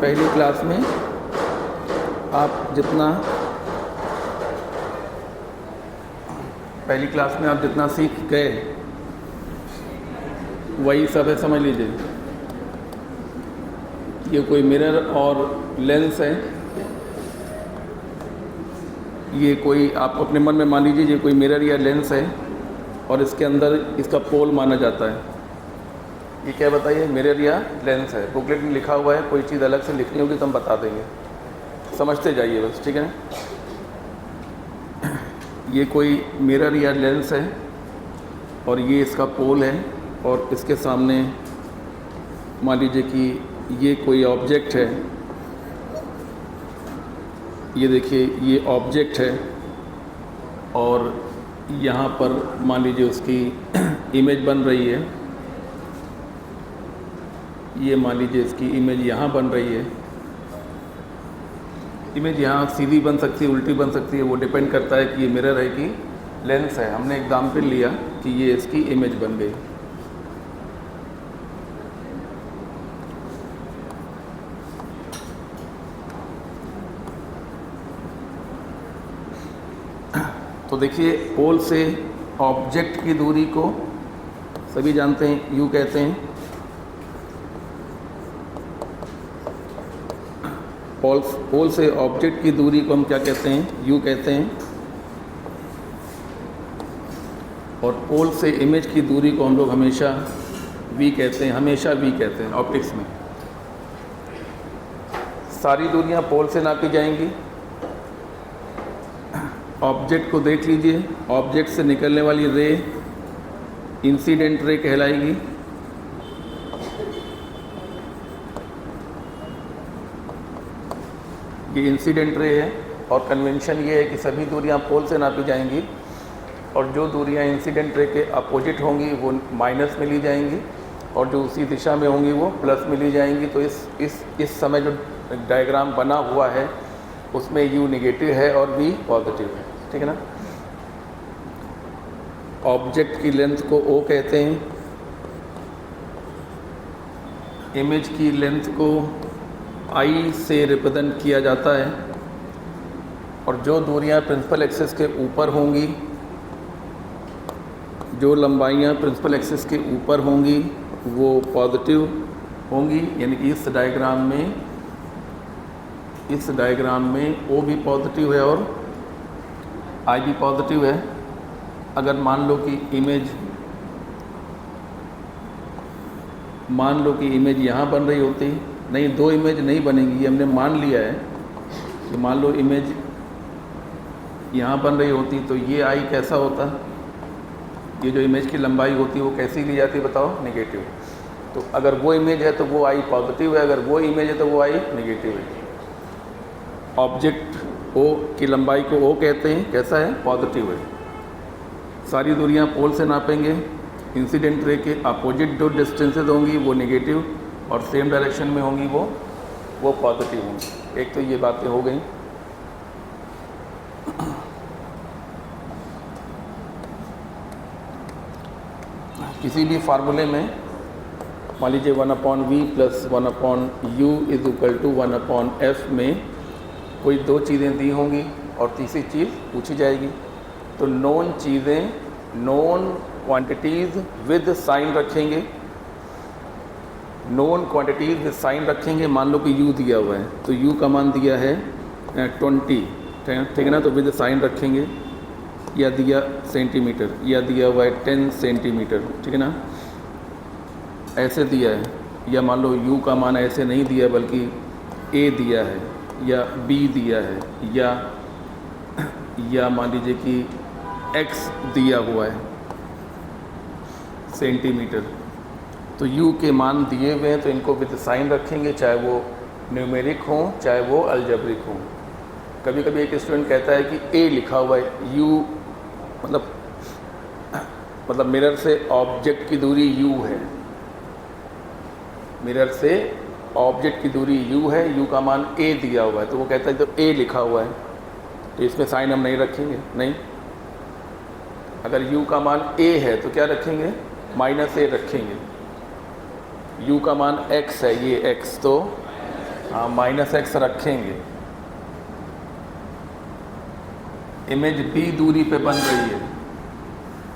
पहली क्लास में आप जितना सीख गए वही सब है, समझ लीजिए। ये कोई मिरर और लेंस है। ये कोई आप अपने मन में मान लीजिए ये कोई मिरर या लेंस है और इसके अंदर इसका पोल माना जाता है। ये क्या बताइए, मिरर या लेंस है। बुकलेट में लिखा हुआ है, कोई चीज़ अलग से लिखनी होगी तो हम बता देंगे, समझते जाइए बस, ठीक है ना। ये कोई मिरर या लेंस है और ये इसका पोल है और इसके सामने मान लीजिए कि ये कोई ऑब्जेक्ट है। ये देखिए ये ऑब्जेक्ट है और यहाँ पर मान लीजिए उसकी इमेज बन रही है। ये मान लीजिए इसकी इमेज यहाँ बन रही है। इमेज यहाँ सीधी बन सकती है, उल्टी बन सकती है, वो डिपेंड करता है कि ये मिरर है कि लेंस है। हमने एग्जाम्पल लिया कि ये इसकी इमेज बन गई। तो देखिए पोल से ऑब्जेक्ट की दूरी को सभी जानते हैं, यू कहते हैं। पोल से ऑब्जेक्ट की दूरी को हम क्या कहते हैं, यू कहते हैं। और पोल से इमेज की दूरी को हम लोग हमेशा वी कहते हैं, हमेशा वी कहते हैं ऑप्टिक्स में। सारी दूरियां पोल से नापी जाएंगी। ऑब्जेक्ट को देख लीजिए, ऑब्जेक्ट से निकलने वाली रे इंसिडेंट रे कहलाएगी। ये इंसिडेंट रे है और कन्वेंशन ये है कि सभी दूरियां पोल से नापी जाएंगी और जो दूरियां इंसिडेंट रे के अपोजिट होंगी वो माइनस में ली जाएंगी और जो उसी दिशा में होंगी वो प्लस में ली जाएंगी। तो इस समय जो डायग्राम बना हुआ है उसमें यू नेगेटिव है और वी पॉजिटिव है, ठीक है ना। ऑब्जेक्ट की लेंथ को ओ कहते हैं, इमेज की लेंथ को आई से रिप्रेजेंट किया जाता है और जो दूरियां प्रिंसिपल एक्सिस के ऊपर होंगी, जो लंबाइयां प्रिंसिपल एक्सिस के ऊपर होंगी वो पॉजिटिव होंगी। यानी कि इस डायग्राम में ओ भी पॉजिटिव है और आई भी पॉजिटिव है। अगर मान लो कि इमेज यहाँ बन रही होती, नहीं दो इमेज नहीं बनेंगी, ये हमने मान लिया है कि मान लो इमेज यहाँ बन रही होती तो ये आई कैसा होता, ये जो इमेज की लंबाई होती वो कैसी ली जाती बताओ, नेगेटिव। तो अगर वो इमेज है तो वो आई पॉजिटिव है, अगर वो इमेज है तो वो आई नेगेटिव है। ऑब्जेक्ट ओ की लंबाई को ओ कहते हैं, कैसा है, पॉजिटिव है। सारी दूरियां पोल से नापेंगे। इंसिडेंट रे के अपोजिट जो डिस्टेंसेज होंगी वो नेगेटिव और सेम डायरेक्शन में होंगी वो पॉजिटिव होंगी। एक तो ये बातें हो गई। किसी भी फार्मूले में मान लीजिए 1/v + 1/u = 1/f में कोई दो चीज़ें दी होंगी और तीसरी चीज़ पूछी जाएगी। तो नोन चीज़ें, नोन क्वांटिटीज़ विद साइन रखेंगे, नोन क्वांटिटीज़ विद साइन रखेंगे। मान लो कि u दिया हुआ है तो u का मान दिया है 20, ठीक है ना, तो विद साइन रखेंगे। या दिया सेंटीमीटर, या दिया हुआ है 10 सेंटीमीटर, ठीक है ना, ऐसे दिया है। या मान लो u का मान ऐसे नहीं दिया बल्कि a दिया है या b दिया है या मान लीजिए कि x दिया हुआ है सेंटीमीटर। तो u के मान दिए हुए हैं तो इनको विद साइन रखेंगे, चाहे वो न्यूमेरिक हो चाहे वो अलजेब्रिक हो। कभी कभी एक स्टूडेंट कहता है कि a लिखा हुआ है, u मतलब मिरर से ऑब्जेक्ट की दूरी u है, मिरर से ऑब्जेक्ट की दूरी u है, u का मान a दिया हुआ है, तो वो कहता है तो a लिखा हुआ है तो इसमें साइन हम नहीं रखेंगे। नहीं, अगर u का मान a है तो क्या रखेंगे, -a रखेंगे। u का मान x है, ये x, तो हाँ -x रखेंगे, इमेज b दूरी पे बन रही है,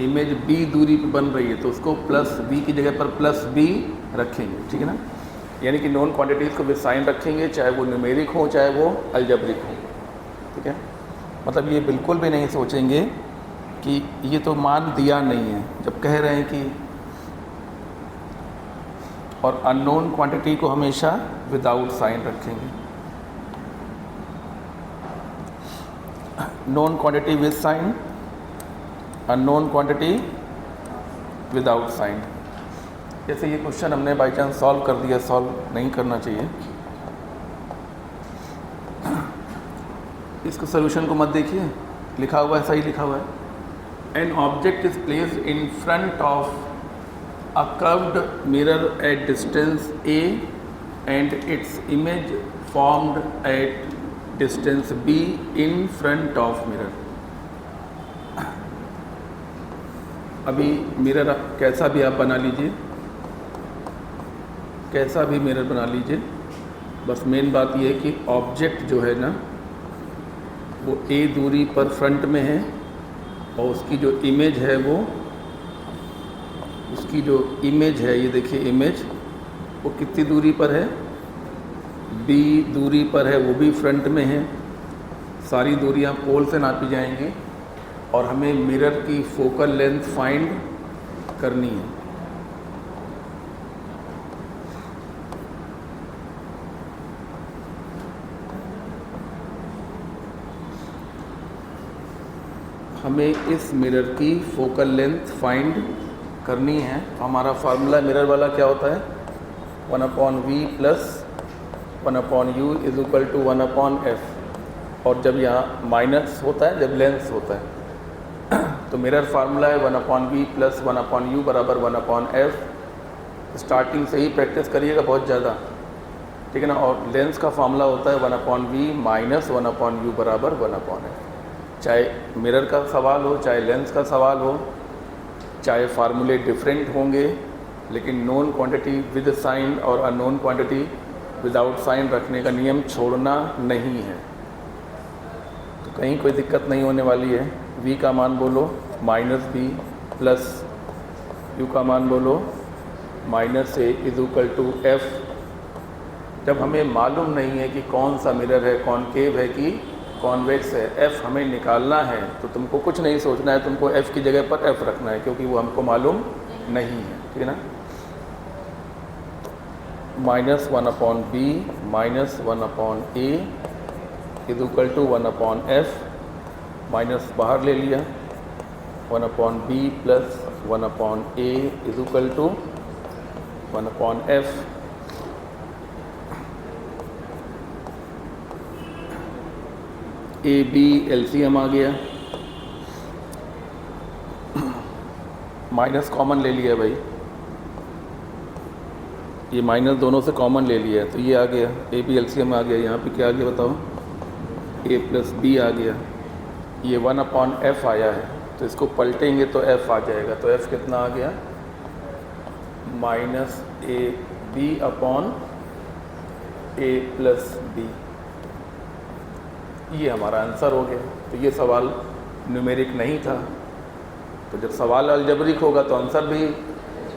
इमेज b दूरी पे बन रही है, तो उसको +b की जगह पर +b रखेंगे, ठीक है ना। यानी कि नॉन क्वांटिटीज़ को विद साइन रखेंगे, चाहे वो न्यूमेरिक हो चाहे वो अलजेब्रिक हो, ठीक है। मतलब ये बिल्कुल भी नहीं सोचेंगे कि ये तो मान दिया नहीं है, जब कह रहे हैं कि, और अननोन क्वांटिटी को हमेशा विदाउट साइन रखेंगे, known quantity with sign, unknown quantity without sign. जैसे ये क्वेश्चन हमने बाई चांस सॉल्व कर दिया, सॉल्व नहीं करना चाहिए, इसको सोल्यूशन को मत देखिए, लिखा हुआ है, सही लिखा हुआ है। An object is placed in front of a curved mirror at distance a and its image formed at distance b in front of mirror। अभी मिरर कैसा भी आप बना लीजिए, कैसा भी मिरर बना लीजिए, बस मेन बात यह है कि ऑब्जेक्ट जो है ना वो a दूरी पर फ्रंट में है और उसकी जो इमेज है वो, उसकी जो इमेज है, ये देखिए इमेज, वो कितनी दूरी पर है, b दूरी पर है, वो भी फ्रंट में है। सारी दूरियां पोल से नापी जाएंगी और हमें मिरर की फोकल लेंथ फाइंड करनी है। हमें इस मिरर की फोकल लेंथ फाइंड करनी है। तो हमारा फार्मूला मिरर वाला क्या होता है, 1/v + 1/u is equal to 1/f। और जब यहाँ माइनस होता है, जब लेंस होता है, तो मिरर फार्मूला है 1/v + 1/u बराबर 1/f। स्टार्टिंग से ही प्रैक्टिस करिएगा बहुत ज़्यादा, ठीक है ना। और लेंस का फार्मूला होता है 1/v - 1/u बराबर 1/f। चाहे मिरर का सवाल हो, चाहे लेंस का सवाल हो, चाहे फार्मूले डिफरेंट होंगे, लेकिन नोन क्वांटिटी विद साइन और अननोन क्वांटिटी विदाउट साइन रखने का नियम छोड़ना नहीं है। तो कहीं कोई दिक्कत नहीं होने वाली है। v का मान बोलो -b प्लस u का मान बोलो -a is equal to f। जब हमें मालूम नहीं है कि कौन सा मिरर है, कॉनकेव है कि कॉन्वेक्स है, f हमें निकालना है, तो तुमको कुछ नहीं सोचना है, तुमको f की जगह पर f रखना है, क्योंकि वो हमको मालूम नहीं है, ठीक है ना। -1/b - 1/a is equal to 1/f, minus बाहर ले लिया, 1/b + 1/a is equal to 1/f। A B LCM आ गया, माइनस कॉमन ले लिया भाई, ये माइनस दोनों से कॉमन ले लिया है, तो ये आ गया, ए बी एलसीएम आ गया। यहाँ पे क्या आ गया बताओ, a + b आ गया, ये 1/f आया है, तो इसको पलटेंगे तो f आ जाएगा। तो f कितना आ गया, -ab/a + b। ये हमारा आंसर हो गया। तो ये सवाल न्यूमेरिक नहीं था, तो जब सवाल अलजेब्रिक होगा तो आंसर भी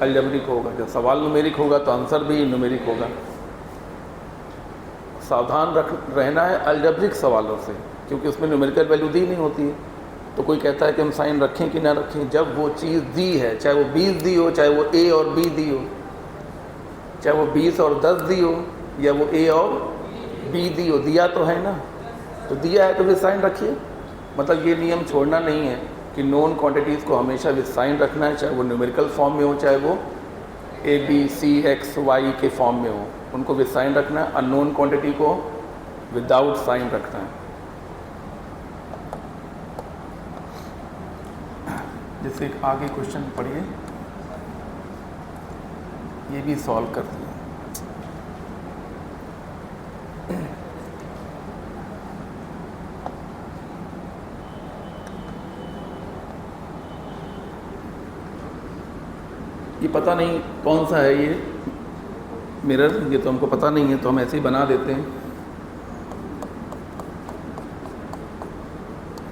अलजेब्रिक होगा, जब सवाल न्यूमेरिक होगा तो आंसर भी न्यूमेरिक होगा। सावधान रहना है अलजेब्रिक सवालों से, क्योंकि उसमें न्यूमेरिकल वैल्यू दी नहीं होती है। तो कोई कहता है कि हम साइन रखें कि ना रखें, जब वो चीज़ दी है, चाहे वो 20 दी हो, चाहे वो a और b दी हो, चाहे वो 20 और 10 दी हो, या वो a और b दी हो, दिया तो है ना, तो दिया है तो फिर साइन रखिए। मतलब ये नियम छोड़ना नहीं है कि नोन क्वांटिटीज़ को हमेशा विद साइन रखना है, चाहे वो न्यूमेरिकल फॉर्म में हो, चाहे वो a b c x y के फॉर्म में हो, उनको विद साइन रखना है। अननोन क्वांटिटी को विदाउट साइन रखना है। जैसे एक आगे क्वेश्चन पढ़िए, ये भी सॉल्व कर दिया। ये पता नहीं कौन सा है, ये मिरर, ये तो हमको पता नहीं है तो हम ऐसे ही बना देते हैं।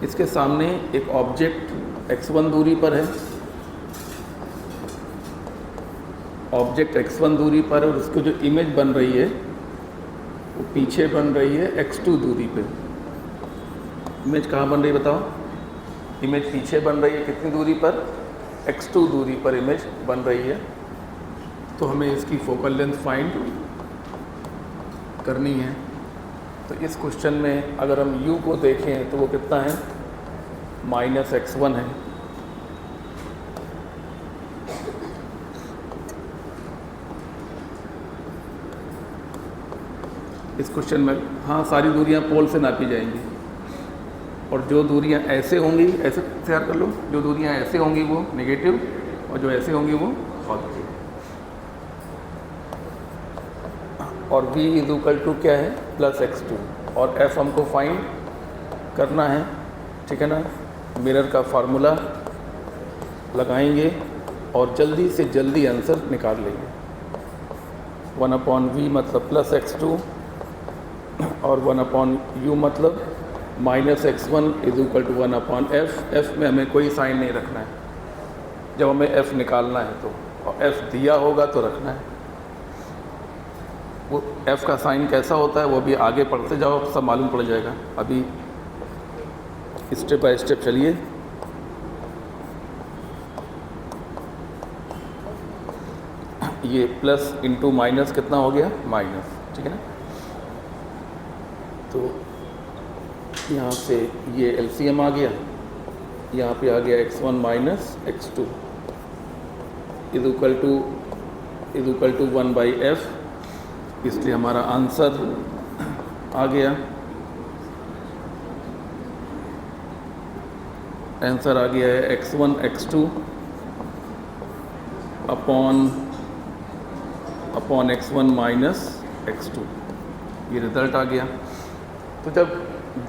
इसके सामने एक ऑब्जेक्ट x1 दूरी पर है, ऑब्जेक्ट x1 दूरी पर है और उसकी जो इमेज बन रही है वो पीछे बन रही है x2 दूरी पे। इमेज कहाँ बन रही है बताओ? इमेज पीछे बन रही है कितनी दूरी पर? x2 दूरी पर इमेज बन रही है। तो हमें इसकी फोकल लेंथ फाइंड करनी है। तो इस क्वेश्चन में अगर हम u को देखें तो वो कितना है? -x1 है। इस क्वेश्चन में हाँ सारी दूरियां पोल से नापी जाएंगी और जो दूरियां ऐसे होंगी, ऐसे तैयार कर लो, जो दूरियां ऐसे होंगी वो नेगेटिव और जो ऐसे होंगी वो पॉजिटिव। और v = क्या है? +x2 और f हमको फाइंड करना है, ठीक है ना। मिरर का फार्मूला लगाएंगे और जल्दी से जल्दी आंसर निकाल लेंगे। 1/v मतलब +x2 और 1/u मतलब -x1 = 1/f। f में हमें कोई साइन नहीं रखना है जब हमें f निकालना है तो, और f दिया होगा तो रखना है। वो f का साइन कैसा होता है वो भी आगे पढ़ते जाओ, सब मालूम पड़ जाएगा। अभी स्टेप बाय स्टेप चलिए। ये प्लस इंटू माइनस कितना हो गया? माइनस, ठीक है ना। तो यहाँ से ये एलसीएम आ गया, यहाँ पे आ गया x1 - x2 = 1/f। इसलिए हमारा आंसर आ गया। आंसर आ गया है x1 x2 upon x1 - x2। ये रिज़ल्ट आ गया। तो जब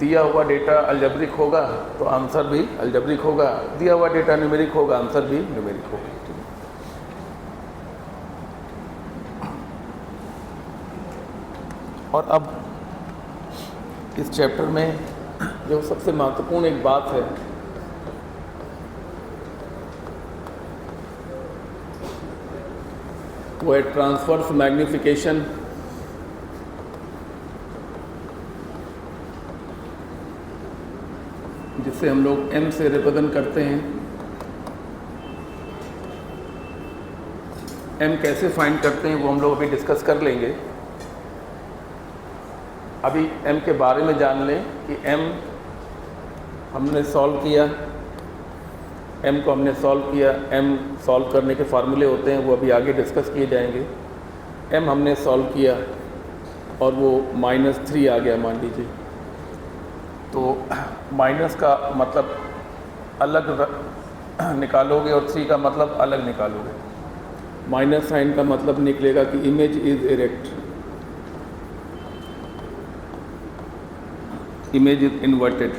दिया हुआ डेटा अलजेब्रिक होगा तो आंसर भी अलजेब्रिक होगा, दिया हुआ डेटा न्यूमेरिक होगा आंसर भी न्यूमेरिक होगा। और अब इस चैप्टर में जो सबसे महत्वपूर्ण एक बात है वो है ट्रांसवर्स मैग्नीफिकेशन। जिससे हम लोग m से रिप्रेजेंट करते हैं। m कैसे फाइंड करते हैं वो हम लोग अभी डिस्कस कर लेंगे। अभी m के बारे में जान लें कि m हमने सॉल्व किया, m को हमने सॉल्व किया। m सॉल्व करने के फार्मूले होते हैं वो अभी आगे डिस्कस किए जाएंगे। m हमने सॉल्व किया और वो -3 आ गया मान लीजिए। तो माइनस का मतलब अलग निकालोगे और 3 का मतलब अलग निकालोगे। माइनस साइन का मतलब निकलेगा कि image is erect, image is inverted.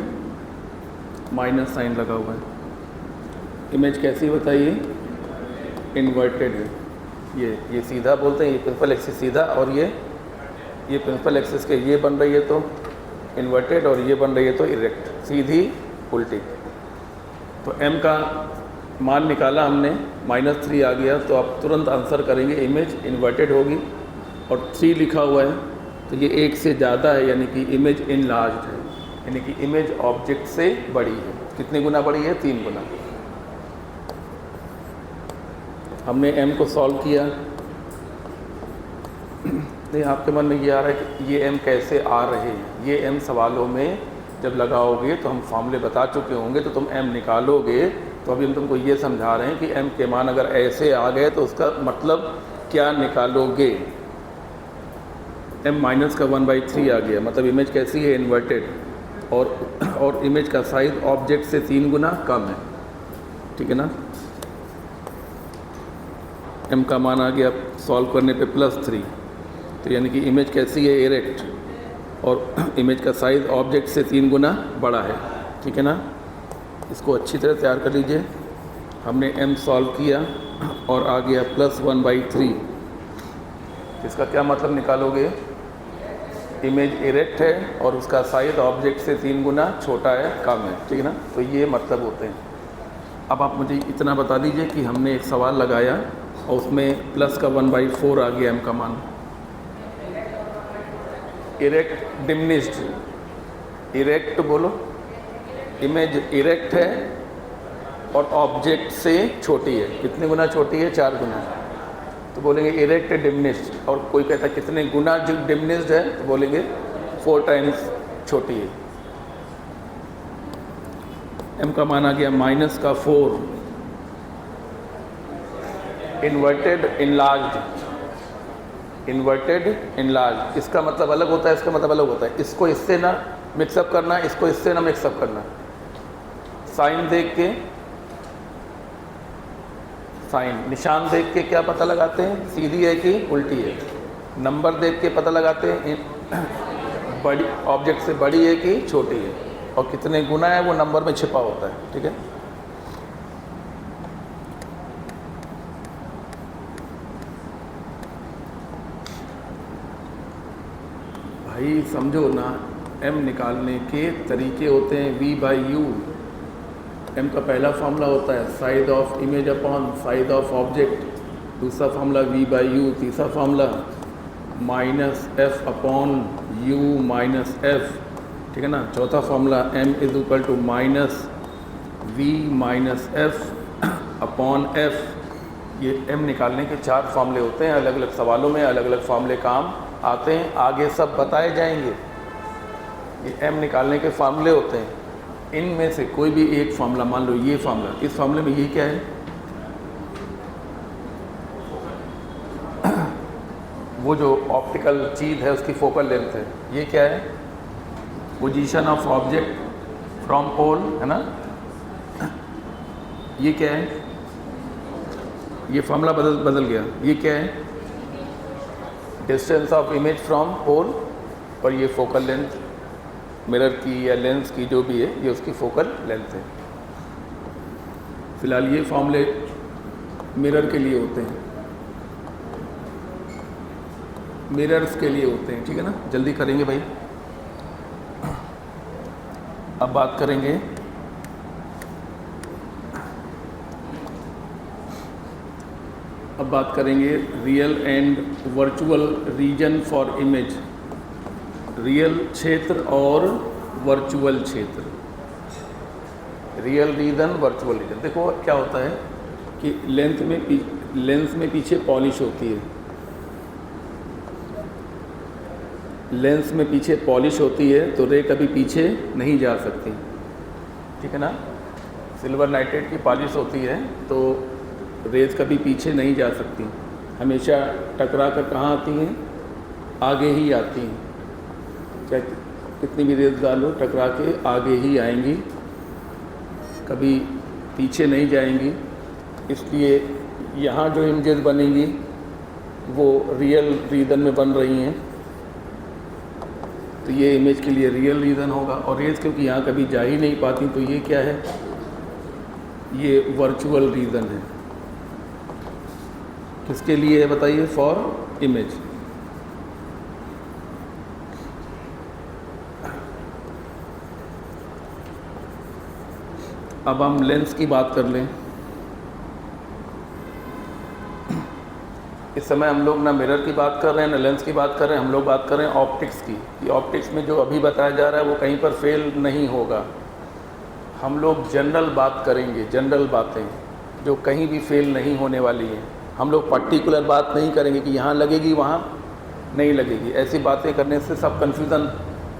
Minus sign लगा हुआ है। इमेज कैसी बताइए? इन्वर्टेड है। ये सीधा बोलते हैं, ये प्रिंसिपल एक्सिस सीधा और ये प्रिंसिपल एक्सिस के ये बन रही है तो इन्वर्टेड और ये बन रही है तो इरेक्ट, सीधी उल्टी। तो m का मान निकाला हमने, -3 आ गया। तो आप तुरंत आंसर करेंगे इमेज इन्वर्टेड होगी और 3 लिखा हुआ है तो ये 1 से ज़्यादा है, यानी कि इमेज इनलार्ज्ड है, यानी कि इमेज ऑब्जेक्ट से बड़ी है। कितने गुना बड़ी है? 3 गुना। हमने m को सॉल्व किया। नहीं, आपके मन में ये आ रहा है कि ये m कैसे आ रहे हैं। ये m सवालों में जब लगाओगे तो हम फॉर्मूले बता चुके होंगे तो तुम m निकालोगे। तो अभी हम तुमको ये समझा रहे हैं कि m के मान अगर ऐसे आ गए तो उसका मतलब क्या निकालोगे। m माइनस का 1/3 आ गया, मतलब इमेज कैसी है? इन्वर्टेड। और इमेज का साइज ऑब्जेक्ट से 3 गुना कम है, ठीक है ना। m का मान आ गया सॉल्व करने पे +3, तो यानी कि इमेज कैसी है? इरेक्ट। और इमेज का साइज़ ऑब्जेक्ट से 3 गुना बड़ा है, ठीक है ना। इसको अच्छी तरह तैयार कर लीजिए। हमने m सॉल्व किया और आ गया +1/3। इसका क्या मतलब निकालोगे? इमेज इरेक्ट है और उसका साइज ऑब्जेक्ट से 3 गुना छोटा है, कम है, ठीक है ना। तो ये मतलब होते हैं। अब आप मुझे इतना बता दीजिए कि हमने एक सवाल लगाया और उसमें प्लस का 1/4 आ गया m का मान। इरेक्ट डिमिनिश्ड, इरेक्ट बोलो, इमेज इरेक्ट है और ऑब्जेक्ट से छोटी है। कितने गुना छोटी है? 4 गुना। तो बोलेंगे इरेक्ट डिमिनिश्ड। और कोई कहता है कितने गुना जो डिमिनिश्ड है, तो बोलेंगे 4 टाइम्स छोटी है। m का मान आ गया -4। इन्वर्टेड इनलार्ज्ड, इन्वर्टेड इनलार्ज, इसका मतलब अलग होता है, इसका मतलब अलग होता है। इसको इससे ना मिक्सअप करना, इसको इससे ना मिक्सअप करना। साइन देख के, साइन निशान देख के क्या पता लगाते हैं? सीधी है कि उल्टी है। नंबर देख के पता लगाते हैं बड़ी ऑब्जेक्ट से बड़ी है कि छोटी है। और कितने गुना है वो नंबर में छिपा होता है, ठीक है। भाई समझो ना, m निकालने के तरीके होते हैं v/u। m का पहला फार्मूला होता है size of image upon size of object, दूसरा फार्मूला v/u, तीसरा फार्मूला -f/u-f, ठीक है ना। चौथा फार्मूला m = -v-f/f। ये m निकालने के 4 फार्मूले होते हैं। अलग अलग सवालों में अलग अलग फार्मूले काम आते हैं, आगे सब बताए जाएंगे। ये m निकालने के फार्मूले होते हैं। इनमें से कोई भी एक फार्मूला, मान लो ये फार्मूला, इस फार्मूले में ये क्या है? वो जो ऑप्टिकल चीज़ है उसकी फोकल लेंथ है। ये क्या है? Position of object from pole, है ना। ये क्या है? ये फार्मूला बदल गया। ये क्या है? Distance of image from pole. और ये फोकल लेंथ मिरर की या लेंस की जो भी है, ये उसकी फोकल लेंथ है। फिलहाल ये फार्मूले मिरर के लिए होते हैं, मिरर्स के लिए होते हैं, ठीक है ना। जल्दी करेंगे भाई। अब बात करेंगे real and virtual region for image. Real क्षेत्र और वर्चुअल क्षेत्र, रियल रीजन, वर्चुअल रीजन। देखो क्या होता है कि लेंस में पीछे पॉलिश होती है, लेंस में पीछे पॉलिश होती है तो रे कभी पीछे नहीं जा सकती, ठीक है ना। सिल्वर नाइट्रेट की पॉलिश होती है तो रेज कभी पीछे नहीं जा सकती, हमेशा टकरा कर कहाँ आती हैं? आगे ही आती हैं। चाहे कितनी भी रेज डालो, टकरा के आगे ही आएंगी, कभी पीछे नहीं जाएंगी। इसलिए यहाँ जो इमेजेस बनेंगी वो रियल रीजन में बन रही हैं, तो ये इमेज के लिए रियल रीजन होगा। और रेज क्योंकि यहाँ कभी जा ही नहीं पाती, तो ये क्या है? ये वर्चुअल रीजन है। किसके लिए है बताइए? For image. अब हम लेंस की बात कर लें। इस समय हम लोग ना मिरर की बात कर रहे हैं ना लेंस की बात कर रहे हैं, हम लोग बात कर रहे हैं ऑप्टिक्स की। कि ऑप्टिक्स में जो अभी बताया जा रहा है वो कहीं पर फेल नहीं होगा। हम लोग जनरल बात करेंगे, जनरल बातें जो कहीं भी फेल नहीं होने वाली हैं। हम लोग पर्टिकुलर बात नहीं करेंगे कि यहाँ लगेगी वहाँ नहीं लगेगी। ऐसी बातें करने से सब कन्फ्यूज़न,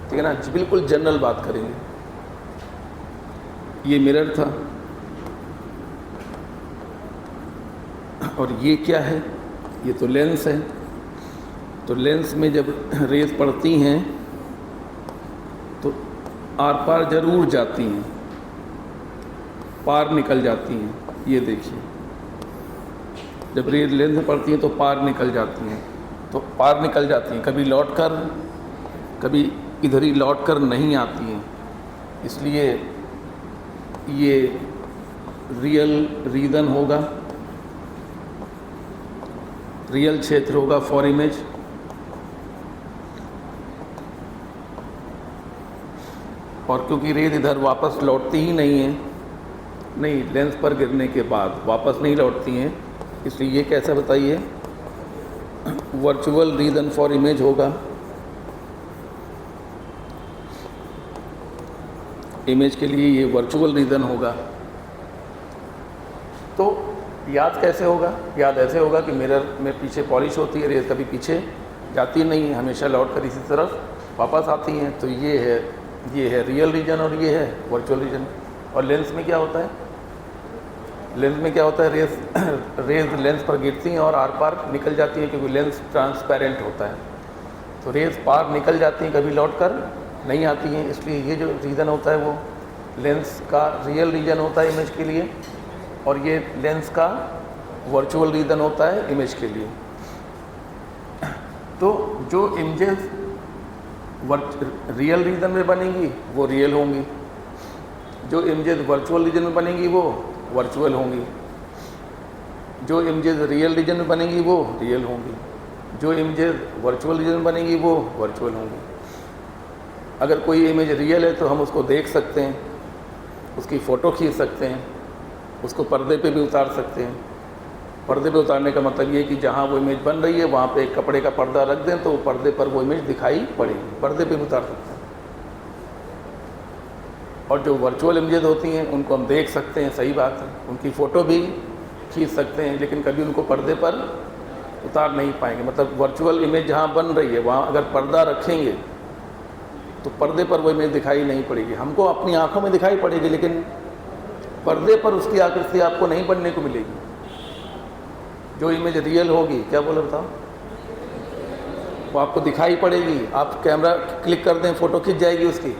ठीक है ना। बिल्कुल जनरल बात करेंगे। ये मिरर था और ये क्या है? ये तो लेंस है। तो लेंस में जब रेज पड़ती हैं तो आर पार ज़रूर जाती हैं, पार निकल जाती हैं। ये देखिए, जब रेज लेंस में पड़ती हैं तो पार निकल जाती हैं, तो पार निकल जाती हैं, कभी लौट कर, कभी इधर ही लौट कर नहीं आती हैं। इसलिए ये रियल रीजन होगा, रियल क्षेत्र होगा फॉर इमेज। और क्योंकि रेज इधर वापस लौटती ही नहीं है, नहीं लेंस पर गिरने के बाद वापस नहीं लौटती हैं, इसलिए ये कैसा बताइए, वर्चुअल रीज़न फॉर इमेज होगा। इमेज के लिए ये वर्चुअल रीज़न होगा। तो याद कैसे होगा? याद ऐसे होगा कि मिरर में पीछे पॉलिश होती है, रेज कभी पीछे जाती नहीं है, हमेशा लौट कर इसी तरफ वापस आती हैं। तो ये है रियल रीजन और ये है वर्चुअल रीजन। और लेंस में क्या होता है? लेंस में क्या होता है, रेज लेंस पर गिरती हैं और आर पार निकल जाती है, क्योंकि लेंस ट्रांसपेरेंट होता है। तो रेज पार निकल जाती हैं, कभी लौट कर नहीं आती हैं। इसलिए ये जो रीज़न होता है वो लेंस का रियल रीजन होता है इमेज के लिए, और ये लेंस का वर्चुअल रीजन होता है इमेज के लिए। तो जो इमेजेस रियल रीजन में बनेंगी वो रियल होंगी, जो इमेजेस वर्चुअल रीजन में बनेंगी वो वर्चुअल होंगी, जो इमेजेस रियल रीजन में बनेंगी वो रियल होंगी, जो इमेजेस वर्चुअल रीजन में बनेंगी वो वर्चुअल होंगी। अगर कोई इमेज रियल है तो हम उसको देख सकते हैं, उसकी फ़ोटो खींच सकते हैं, उसको पर्दे पे भी उतार सकते हैं। पर्दे पे उतारने का मतलब ये कि जहाँ वो इमेज बन रही है वहाँ पे एक कपड़े का पर्दा रख दें तो पर्दे पर वो इमेज दिखाई पड़ेगी, पर्दे पे भी उतार सकते हैं। और जो वर्चुअल इमेजेस होती हैं उनको हम देख सकते हैं, सही बात है, उनकी फ़ोटो भी खींच सकते हैं, लेकिन कभी उनको पर्दे पर उतार नहीं पाएंगे। मतलब वर्चुअल इमेज जहाँ बन रही है वहाँ अगर पर्दा रखेंगे तो पर्दे पर वो इमेज दिखाई नहीं पड़ेगी, हमको अपनी आँखों में दिखाई पड़ेगी, लेकिन पर्दे पर उसकी आकृति आपको नहीं बनने को मिलेगी। जो इमेज रियल होगी, क्या बोले बताओ, वो आपको दिखाई पड़ेगी। आप कैमरा क्लिक कर दें, फ़ोटो खींच जाएगी उसकी,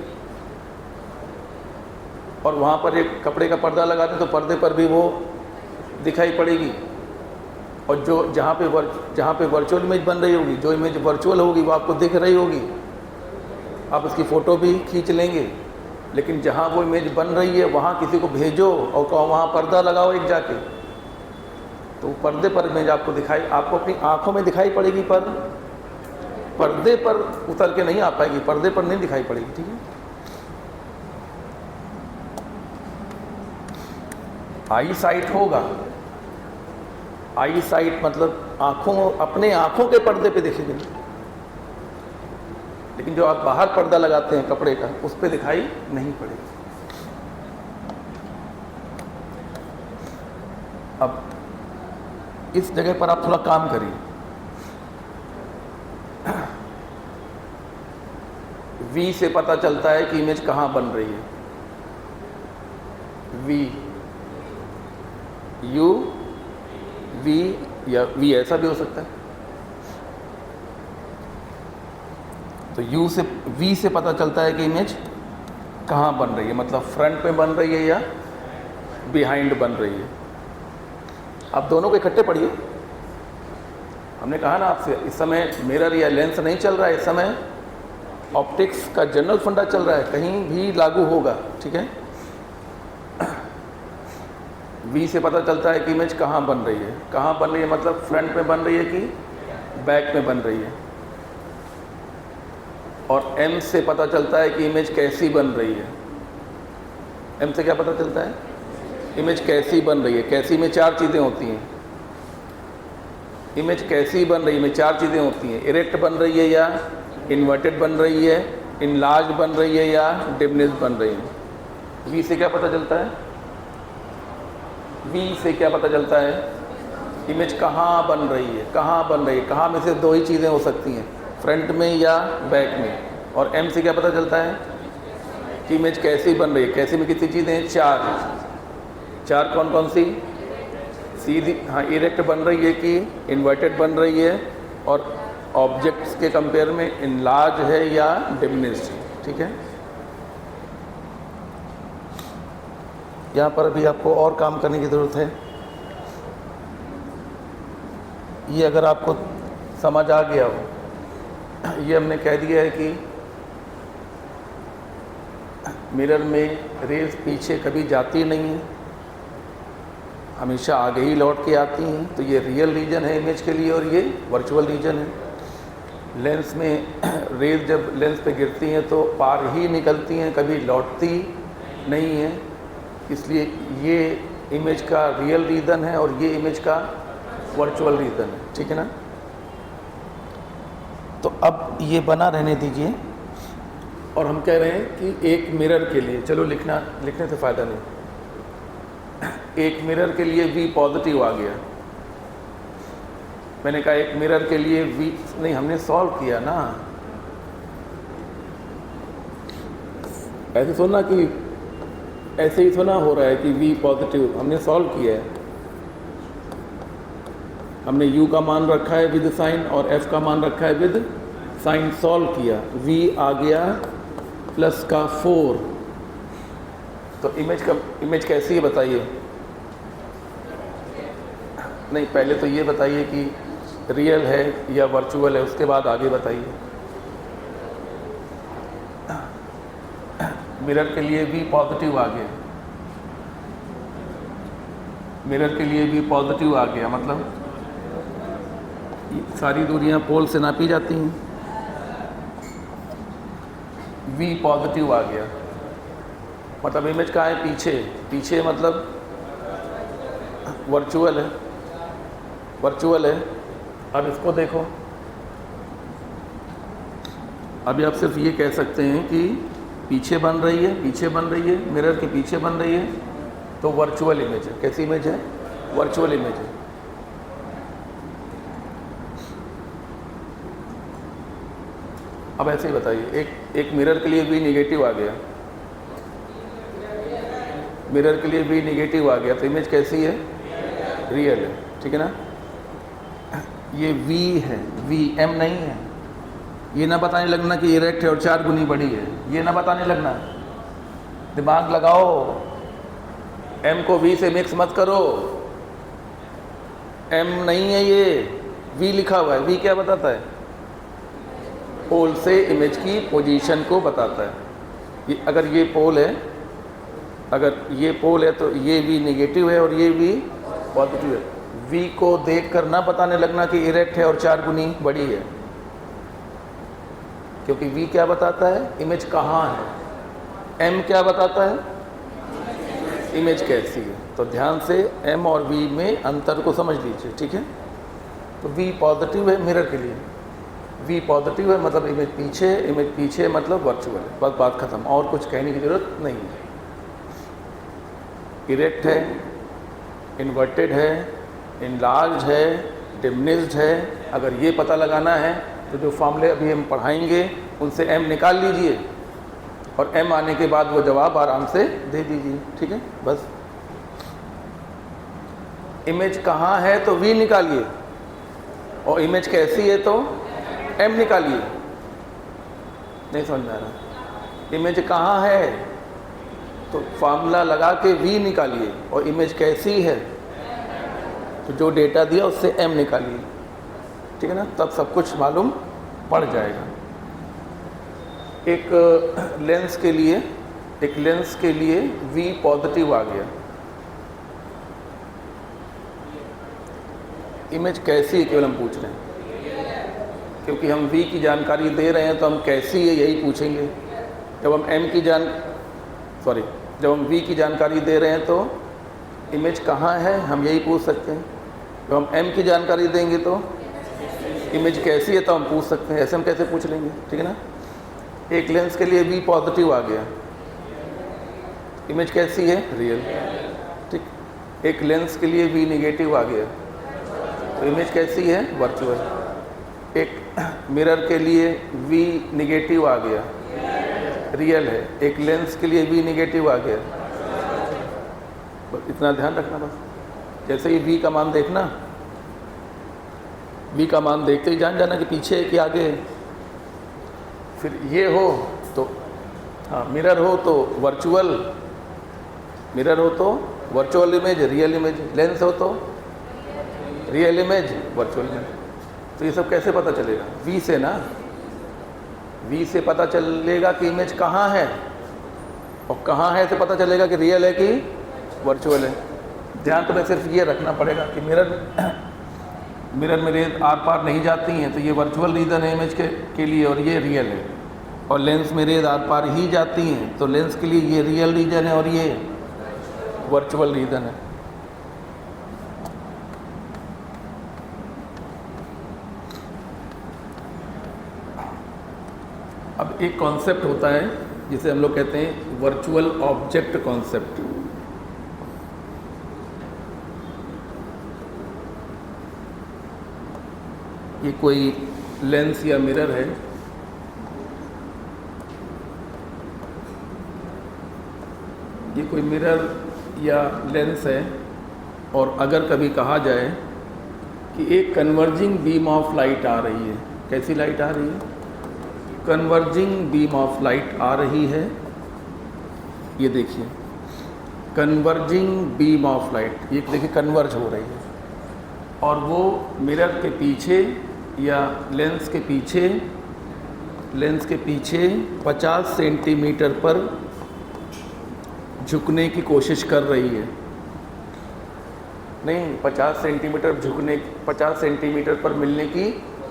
और वहाँ पर एक कपड़े का पर्दा लगा दें तो पर्दे पर भी वो दिखाई पड़ेगी। और जो जहाँ पे वर्चुअल इमेज बन रही होगी, जो इमेज वर्चुअल होगी वो आपको दिख रही होगी, आप उसकी फ़ोटो भी खींच लेंगे, लेकिन जहाँ वो इमेज बन रही है वहाँ किसी को भेजो और कहो वहाँ पर्दा लगाओ एक जाके, तो पर्दे पर इमेज आपको अपनी आँखों में दिखाई पड़ेगी, पर पर्दे पर उतर के नहीं आ पाएगी, पर्दे पर नहीं दिखाई पड़ेगी। ठीक है। आई साइट होगा, आई साइट मतलब अपने आँखों के पर्दे पे दिखेगी, लेकिन जो आप बाहर पर्दा लगाते हैं कपड़े का उस पर दिखाई नहीं पड़ेगी। अब इस जगह पर आप थोड़ा काम करिए। वी से पता चलता है कि इमेज कहाँ बन रही है। वी, यू, वी या वी ऐसा भी हो सकता है। तो यू से वी से पता चलता है कि इमेज कहाँ बन रही है, मतलब फ्रंट में बन रही है या बिहाइंड बन रही है। आप दोनों को इकट्ठे पढ़िए। हमने कहा ना आपसे, इस समय मिरर या लेंस नहीं चल रहा है, इस समय ऑप्टिक्स का जनरल फंडा चल रहा है, कहीं भी लागू होगा। ठीक है। वी से पता चलता है कि इमेज कहाँ बन रही है। कहाँ बन रही है मतलब फ्रंट में बन रही है कि बैक में बन रही है। और एम से पता चलता है कि इमेज कैसी बन रही है। एम से क्या पता चलता है? इमेज कैसी बन रही है। कैसी में चार चीज़ें होती हैं। इमेज कैसी बन रही है में चार चीज़ें होती हैं। इरेक्ट बन रही है या इन्वर्टेड बन रही है, इनलार्ज बन रही है या डिमिनिश बन रही है। वी से क्या पता चलता है? वी से क्या पता चलता है? इमेज कहाँ बन रही है, कहाँ बन रही है। कहाँ में से दो ही चीज़ें हो सकती हैं, फ्रंट में या बैक में। और एम से क्या पता चलता है कि इमेज कैसी बन रही है। कैसी में कितनी चीज़ें हैं? चार कौन कौन सी? सीधी, हाँ, इरेक्ट बन रही है कि इन्वर्टेड बन रही है, और ऑब्जेक्ट्स के कंपेयर में इनलार्ज है या डिमिनिश्ड। ठीक है। यहाँ पर अभी आपको और काम करने की ज़रूरत है। ये अगर आपको समझ आ गया हो, ये हमने कह दिया है कि मिरर में रेज पीछे कभी जाती नहीं है, हमेशा आगे ही लौट के आती हैं। तो ये रियल रीजन है इमेज के लिए और ये वर्चुअल रीजन है। लेंस में रेज जब लेंस पे गिरती हैं तो पार ही निकलती हैं, कभी लौटती नहीं है। इसलिए ये इमेज का रियल रीज़न है और ये इमेज का वर्चुअल रीज़न है, ठीक है ना। तो अब ये बना रहने दीजिए। और हम कह रहे हैं कि एक मिरर के लिए, चलो लिखने से फ़ायदा नहीं, एक मिरर के लिए V पॉजिटिव आ गया। मैंने कहा एक मिरर के लिए V नहीं, हमने सॉल्व किया ना। ऐसे सुना कि ऐसे ही सुना हो रहा है कि V पॉजिटिव, हमने सॉल्व किया है। हमने U का मान रखा है विद साइन और F का मान रखा है विद साइन, सॉल्व किया, V आ गया प्लस का 4। तो इमेज कैसी है बताइए। नहीं, पहले तो ये बताइए कि रियल है या वर्चुअल है, उसके बाद आगे बताइए। मिरर के लिए भी पॉजिटिव आ गया, मिरर के लिए भी पॉजिटिव आ गया, मतलब सारी दूरियां पोल से नापी जाती हैं। V पॉजिटिव आ गया, मतलब इमेज कहाँ है, पीछे। पीछे मतलब वर्चुअल है, वर्चुअल है। अब इसको देखो, अभी आप सिर्फ ये कह सकते हैं कि पीछे बन रही है, पीछे बन रही है, मिरर के पीछे बन रही है, तो वर्चुअल इमेज है। कैसी इमेज है, वर्चुअल इमेज है। अब ऐसे ही बताइए, एक मिरर के लिए भी नेगेटिव आ गया, मिरर के लिए भी नेगेटिव आ गया, तो इमेज कैसी है, रियल है, ठीक है ना। ये V है, V M नहीं है। ये ना बताने लगना कि इरेक्ट है और 4 गुनी बड़ी है, ये ना बताने लगना। दिमाग लगाओ, M को V से मिक्स मत करो। M नहीं है ये, V लिखा हुआ है। V क्या बताता है, पोल से इमेज की पोजीशन को बताता है। ये अगर ये पोल है, अगर ये पोल है तो ये V नेगेटिव है और ये V पॉजिटिव है। V को देखकर ना बताने लगना कि इरेक्ट है और 4 गुनी बड़ी है, क्योंकि V क्या बताता है, इमेज कहाँ है। M क्या बताता है, इमेज कैसी है। तो ध्यान से M और V में अंतर को समझ लीजिए, ठीक है। तो V पॉजिटिव है मिरर के लिए, V पॉजिटिव है मतलब इमेज पीछे मतलब वर्चुअल है, बस बात खत्म, और कुछ कहने की ज़रूरत नहीं है। इरेक्ट है, इन्वर्टेड है, इनलार्ज है, डिमिनिश्ड है, अगर ये पता लगाना है तो जो फॉर्मूले अभी हम पढ़ाएंगे उनसे M निकाल लीजिए और M आने के बाद वो जवाब आराम से दे दीजिए, ठीक है। बस इमेज कहाँ है तो V निकालिए, और इमेज कैसी है तो M निकालिए। नहीं समझ में आ रहा, इमेज कहाँ है तो फार्मूला लगा के V निकालिए, और इमेज कैसी है तो जो डेटा दिया उससे M निकालिए, ठीक है ना। तब सब कुछ मालूम पड़ जाएगा। एक लेंस के लिए V पॉजिटिव आ गया, इमेज कैसी है केवल हम पूछ रहे हैं, क्योंकि हम V की जानकारी दे रहे हैं तो हम कैसी है यही पूछेंगे। जब हम V की जानकारी दे रहे हैं तो इमेज कहाँ है हम यही पूछ सकते हैं। जब हम M की जानकारी देंगे तो इमेज कैसी है तो हम पूछ सकते हैं। ऐसे हम कैसे पूछ लेंगे, ठीक है ना। एक लेंस के लिए V पॉजिटिव आ गया, इमेज कैसी है, रियल, ठीक। एक लेंस के लिए V नेगेटिव आ गया तो इमेज कैसी है, वर्चुअल। एक मिरर के लिए V नेगेटिव आ गया, रियल है। एक लेंस के लिए V नेगेटिव आ गया, बस इतना ध्यान रखना। बस जैसे ही V का मान देखना, V का मान देखते ही जान जाना कि पीछे है कि आगे है। फिर ये हो तो हाँ, मिरर हो तो virtual image, real image. Lens हो तो रियल इमेज, वर्चुअल इमेज। तो ये सब कैसे पता चलेगा, V से ना। V से पता चलेगा कि इमेज कहाँ है, और कहाँ है से पता चलेगा कि रियल है कि वर्चुअल है। ध्यान तुम्हें सिर्फ ये रखना पड़ेगा कि मिरर में रेज आर पार नहीं जाती हैं, तो ये वर्चुअल रीज़न है इमेज के लिए और ये रियल है। और लेंस में रेज आर पार ही जाती हैं, तो लेंस के लिए ये रियल रीजन है और ये वर्चुअल रीजन है। अब एक कॉन्सेप्ट होता है जिसे हम लोग कहते हैं वर्चुअल ऑब्जेक्ट कॉन्सेप्ट। ये कोई लेंस या मिरर है, ये कोई मिरर या लेंस है, और अगर कभी कहा जाए कि एक कन्वर्जिंग बीम ऑफ लाइट आ रही है, कैसी लाइट आ रही है? कन्वर्जिंग बीम ऑफ लाइट आ रही है, ये देखिए कन्वर्जिंग बीम ऑफ लाइट, ये देखिए कन्वर्ज हो रही है, और वो मिरर के पीछे या लेंस के पीछे 50 सेंटीमीटर पर झुकने की कोशिश कर रही है। नहीं, 50 सेंटीमीटर पर मिलने की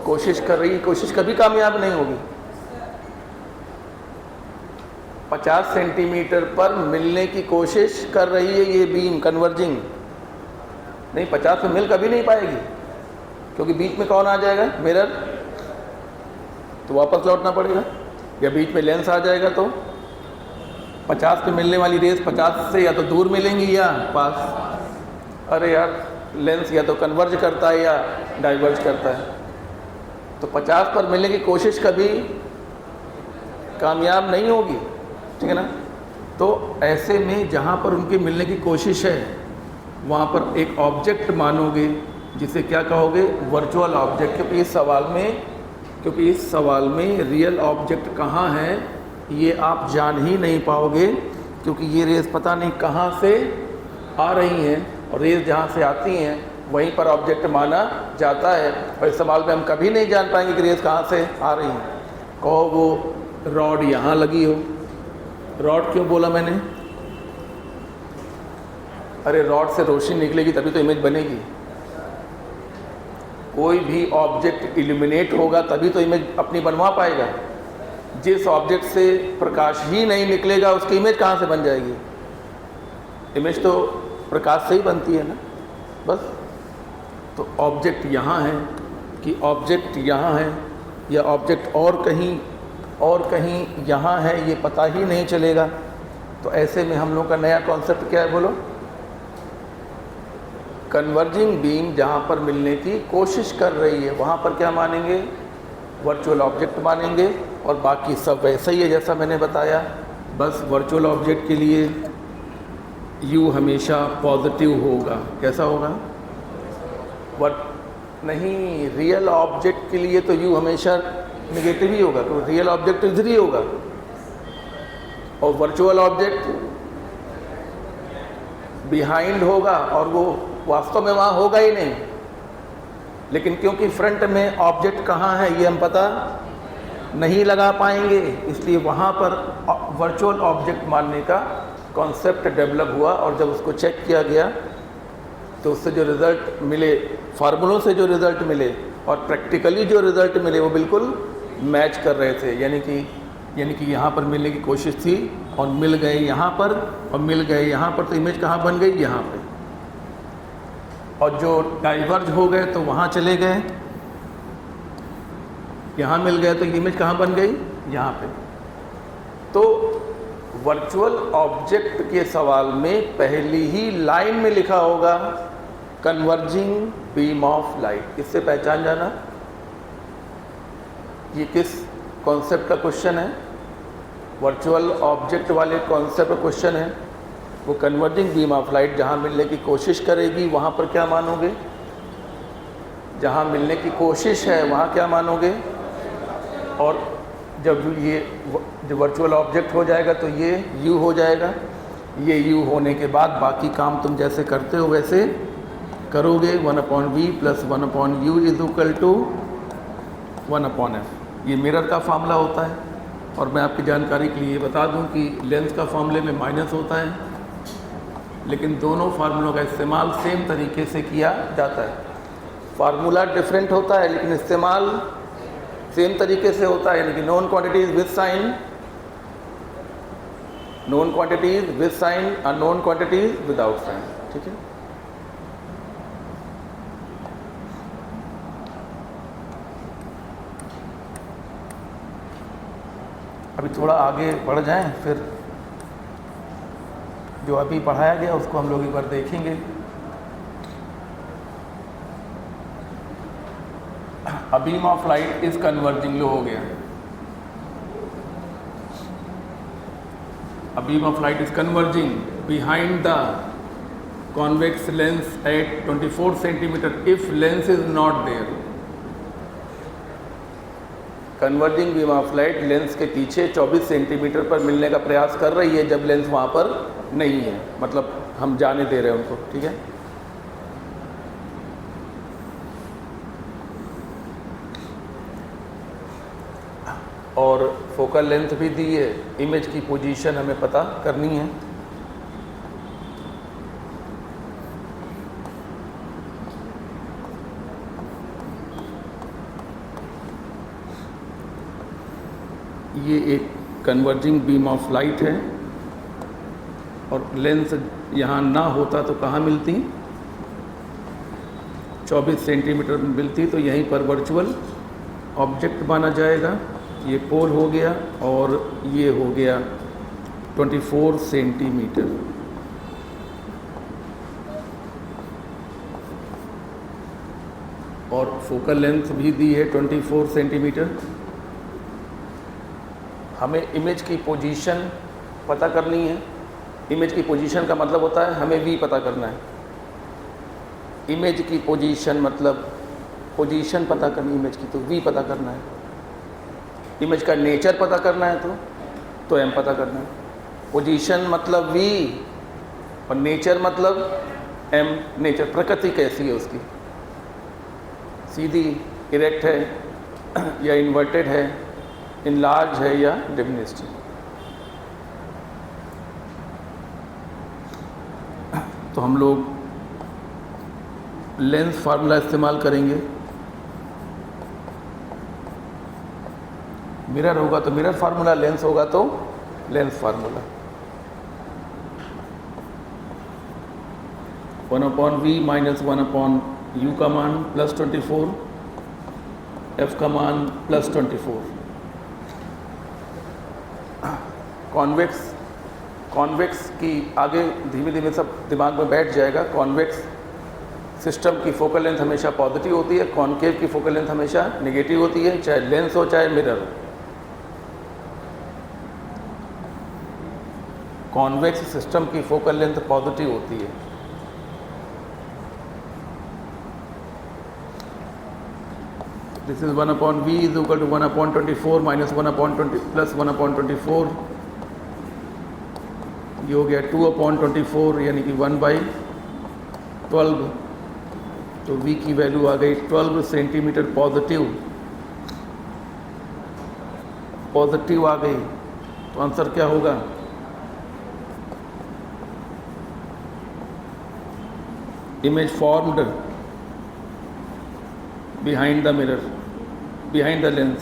कोशिश कर रही है। कोशिश कभी कामयाब नहीं होगी। 50 सेंटीमीटर पर मिलने की कोशिश कर रही है ये बीम कन्वर्जिंग। नहीं, 50 पे मिल कभी नहीं पाएगी, क्योंकि बीच में कौन आ जाएगा? मिरर, तो वापस लौटना पड़ेगा, या बीच में लेंस आ जाएगा। तो 50 पे मिलने वाली रेस 50 से या तो दूर मिलेंगी या पास। अरे यार, लेंस या तो कन्वर्ज करता है या डाइवर्ज करता है, तो 50 पर मिलने की कोशिश कभी कामयाब नहीं होगी, ठीक है ना। तो ऐसे में जहाँ पर उनके मिलने की कोशिश है, वहाँ पर एक ऑब्जेक्ट मानोगे, जिसे क्या कहोगे? Virtual object. क्योंकि इस सवाल में रियल ऑब्जेक्ट कहाँ है ये आप जान ही नहीं पाओगे, क्योंकि ये रेस पता नहीं कहाँ से आ रही हैं, और रेस जहाँ से आती हैं वहीं पर ऑब्जेक्ट माना जाता है। और इस सवाल में हम कभी नहीं जान पाएंगे कि रेस कहाँ से आ रही हैं। कहो वो रॉड यहाँ लगी हो, रॉड क्यों बोला मैंने? अरे रॉड से रोशनी निकलेगी तभी तो इमेज बनेगी। कोई भी ऑब्जेक्ट इल्यूमिनेट होगा तभी तो इमेज अपनी बनवा पाएगा। जिस ऑब्जेक्ट से प्रकाश ही नहीं निकलेगा उसकी इमेज कहाँ से बन जाएगी? इमेज तो प्रकाश से ही बनती है ना, बस। तो ऑब्जेक्ट यहाँ है कि ऑब्जेक्ट यहाँ है, या ऑब्जेक्ट और कहीं यहाँ है, ये पता ही नहीं चलेगा। तो ऐसे में हम लोग का नया कॉन्सेप्ट क्या है, बोलो? कन्वर्जिंग बीम जहाँ पर मिलने की कोशिश कर रही है, वहाँ पर क्या मानेंगे? वर्चुअल ऑब्जेक्ट मानेंगे। और बाकी सब वैसा ही है जैसा मैंने बताया, बस वर्चुअल ऑब्जेक्ट के लिए U हमेशा पॉजिटिव होगा। कैसा होगा? नहीं, रियल ऑब्जेक्ट के लिए तो U हमेशा नेगेटिव ही होगा, तो रियल ऑब्जेक्ट इधर ही होगा, और वर्चुअल ऑब्जेक्ट बिहाइंड होगा, और वो वास्तव में वहाँ होगा ही नहीं। लेकिन क्योंकि फ्रंट में ऑब्जेक्ट कहाँ है ये हम पता नहीं लगा पाएंगे, इसलिए वहाँ पर वर्चुअल ऑब्जेक्ट मानने का कॉन्सेप्ट डेवलप हुआ। और जब उसको चेक किया गया तो उससे जो रिज़ल्ट मिले, फार्मूलों से जो रिज़ल्ट मिले और प्रैक्टिकली जो रिज़ल्ट मिले, वो बिल्कुल मैच कर रहे थे। यानी कि यहाँ पर मिलने की कोशिश थी और मिल गए यहाँ पर, और मिल गए यहाँ पर, तो इमेज कहाँ बन गई? यहाँ पे। और जो डाइवर्ज हो गए तो वहाँ चले गए, यहाँ मिल गए तो इमेज कहाँ बन गई? यहाँ पे। तो वर्चुअल ऑब्जेक्ट के सवाल में पहली ही लाइन में लिखा होगा कन्वर्जिंग बीम ऑफ लाइट। इससे पहचान जाना ये किस कॉन्सेप्ट का क्वेश्चन है? वर्चुअल ऑब्जेक्ट वाले कॉन्सेप्ट का क्वेश्चन है। वो कन्वर्जिंग बीम ऑफ लाइट जहाँ मिलने की कोशिश करेगी वहाँ पर क्या मानोगे? जहाँ मिलने की कोशिश है वहाँ क्या मानोगे? और जब ये जो वर्चुअल ऑब्जेक्ट हो जाएगा तो ये U हो जाएगा। ये U होने के बाद बाकी काम तुम जैसे करते हो वैसे करोगे। 1/v + 1/u = 1/f। ये मिरर का फार्मूला होता है। और मैं आपकी जानकारी के लिए बता दूं कि लेंस का फार्मूले में माइनस होता है, लेकिन दोनों फार्मूलों का इस्तेमाल सेम तरीके से किया जाता है। फार्मूला डिफरेंट होता है लेकिन इस्तेमाल सेम तरीके से होता है, यानी कि known quantities with sign, known quantities with sign, unknown quantities without sign. ठीक है, अभी थोड़ा आगे बढ़ जाएं, फिर जो अभी पढ़ाया गया उसको हम लोग एक बार देखेंगे। A beam of light is converging, लो हो गया। A beam of light is converging behind the convex lens at 24 centimeter if lens is not there। Converging beam of light lens के पीछे 24 सेंटीमीटर पर मिलने का प्रयास कर रही है जब लेंस वहाँ पर नहीं है, मतलब हम जाने दे रहे हैं उनको। ठीक है, और फोकल लेंथ भी दी है, इमेज की पोजीशन हमें पता करनी है। ये एक कन्वर्जिंग बीम ऑफ लाइट है और लेंस यहाँ ना होता तो कहाँ मिलती, 24 सेंटीमीटर मिलती, तो यहीं पर वर्चुअल ऑब्जेक्ट माना जाएगा। ये पोल हो गया और ये हो गया 24 सेंटीमीटर। और फोकल लेंथ भी दी है 24 सेंटीमीटर। हमें इमेज की पोजीशन पता करनी है। इमेज की पोजीशन का मतलब होता है हमें वी पता करना है। इमेज की पोजीशन मतलब पोजीशन पता करनी इमेज की, तो वी पता करना है। इमेज का नेचर पता करना है तो एम पता करना है। पोजीशन मतलब वी और नेचर मतलब एम। नेचर प्रकृति कैसी है उसकी, सीधी इरेक्ट है या इन्वर्टेड है, इनलार्ज है या डिमिनिश्ड है। तो हम लोग लेंस फार्मूला इस्तेमाल करेंगे। मिरर होगा तो मिरर फार्मूला, लेंस होगा तो lens formula. 1/v minus 1/u का मान +24, f का मान +24। कॉन्वेक्स की आगे धीमे धीमे सब दिमाग में बैठ जाएगा। कॉन्वेक्स सिस्टम की फोकल लेंथ हमेशा पॉजिटिव होती है, कॉन्केव की फोकल लेंथ हमेशा नेगेटिव होती है, चाहे लेंस हो चाहे मिरर हो। कॉन्वेक्स सिस्टम की फोकल लेंथ पॉजिटिव होती है। This is 1/v is equal to 1/24 minus 1/20 plus 1/24। ये हो गया 2/24 यानी कि 1/12। तो v की वैल्यू आ गई 12 सेंटीमीटर पॉजिटिव आ गई। तो आंसर क्या होगा, image formed behind the mirror, behind the lens।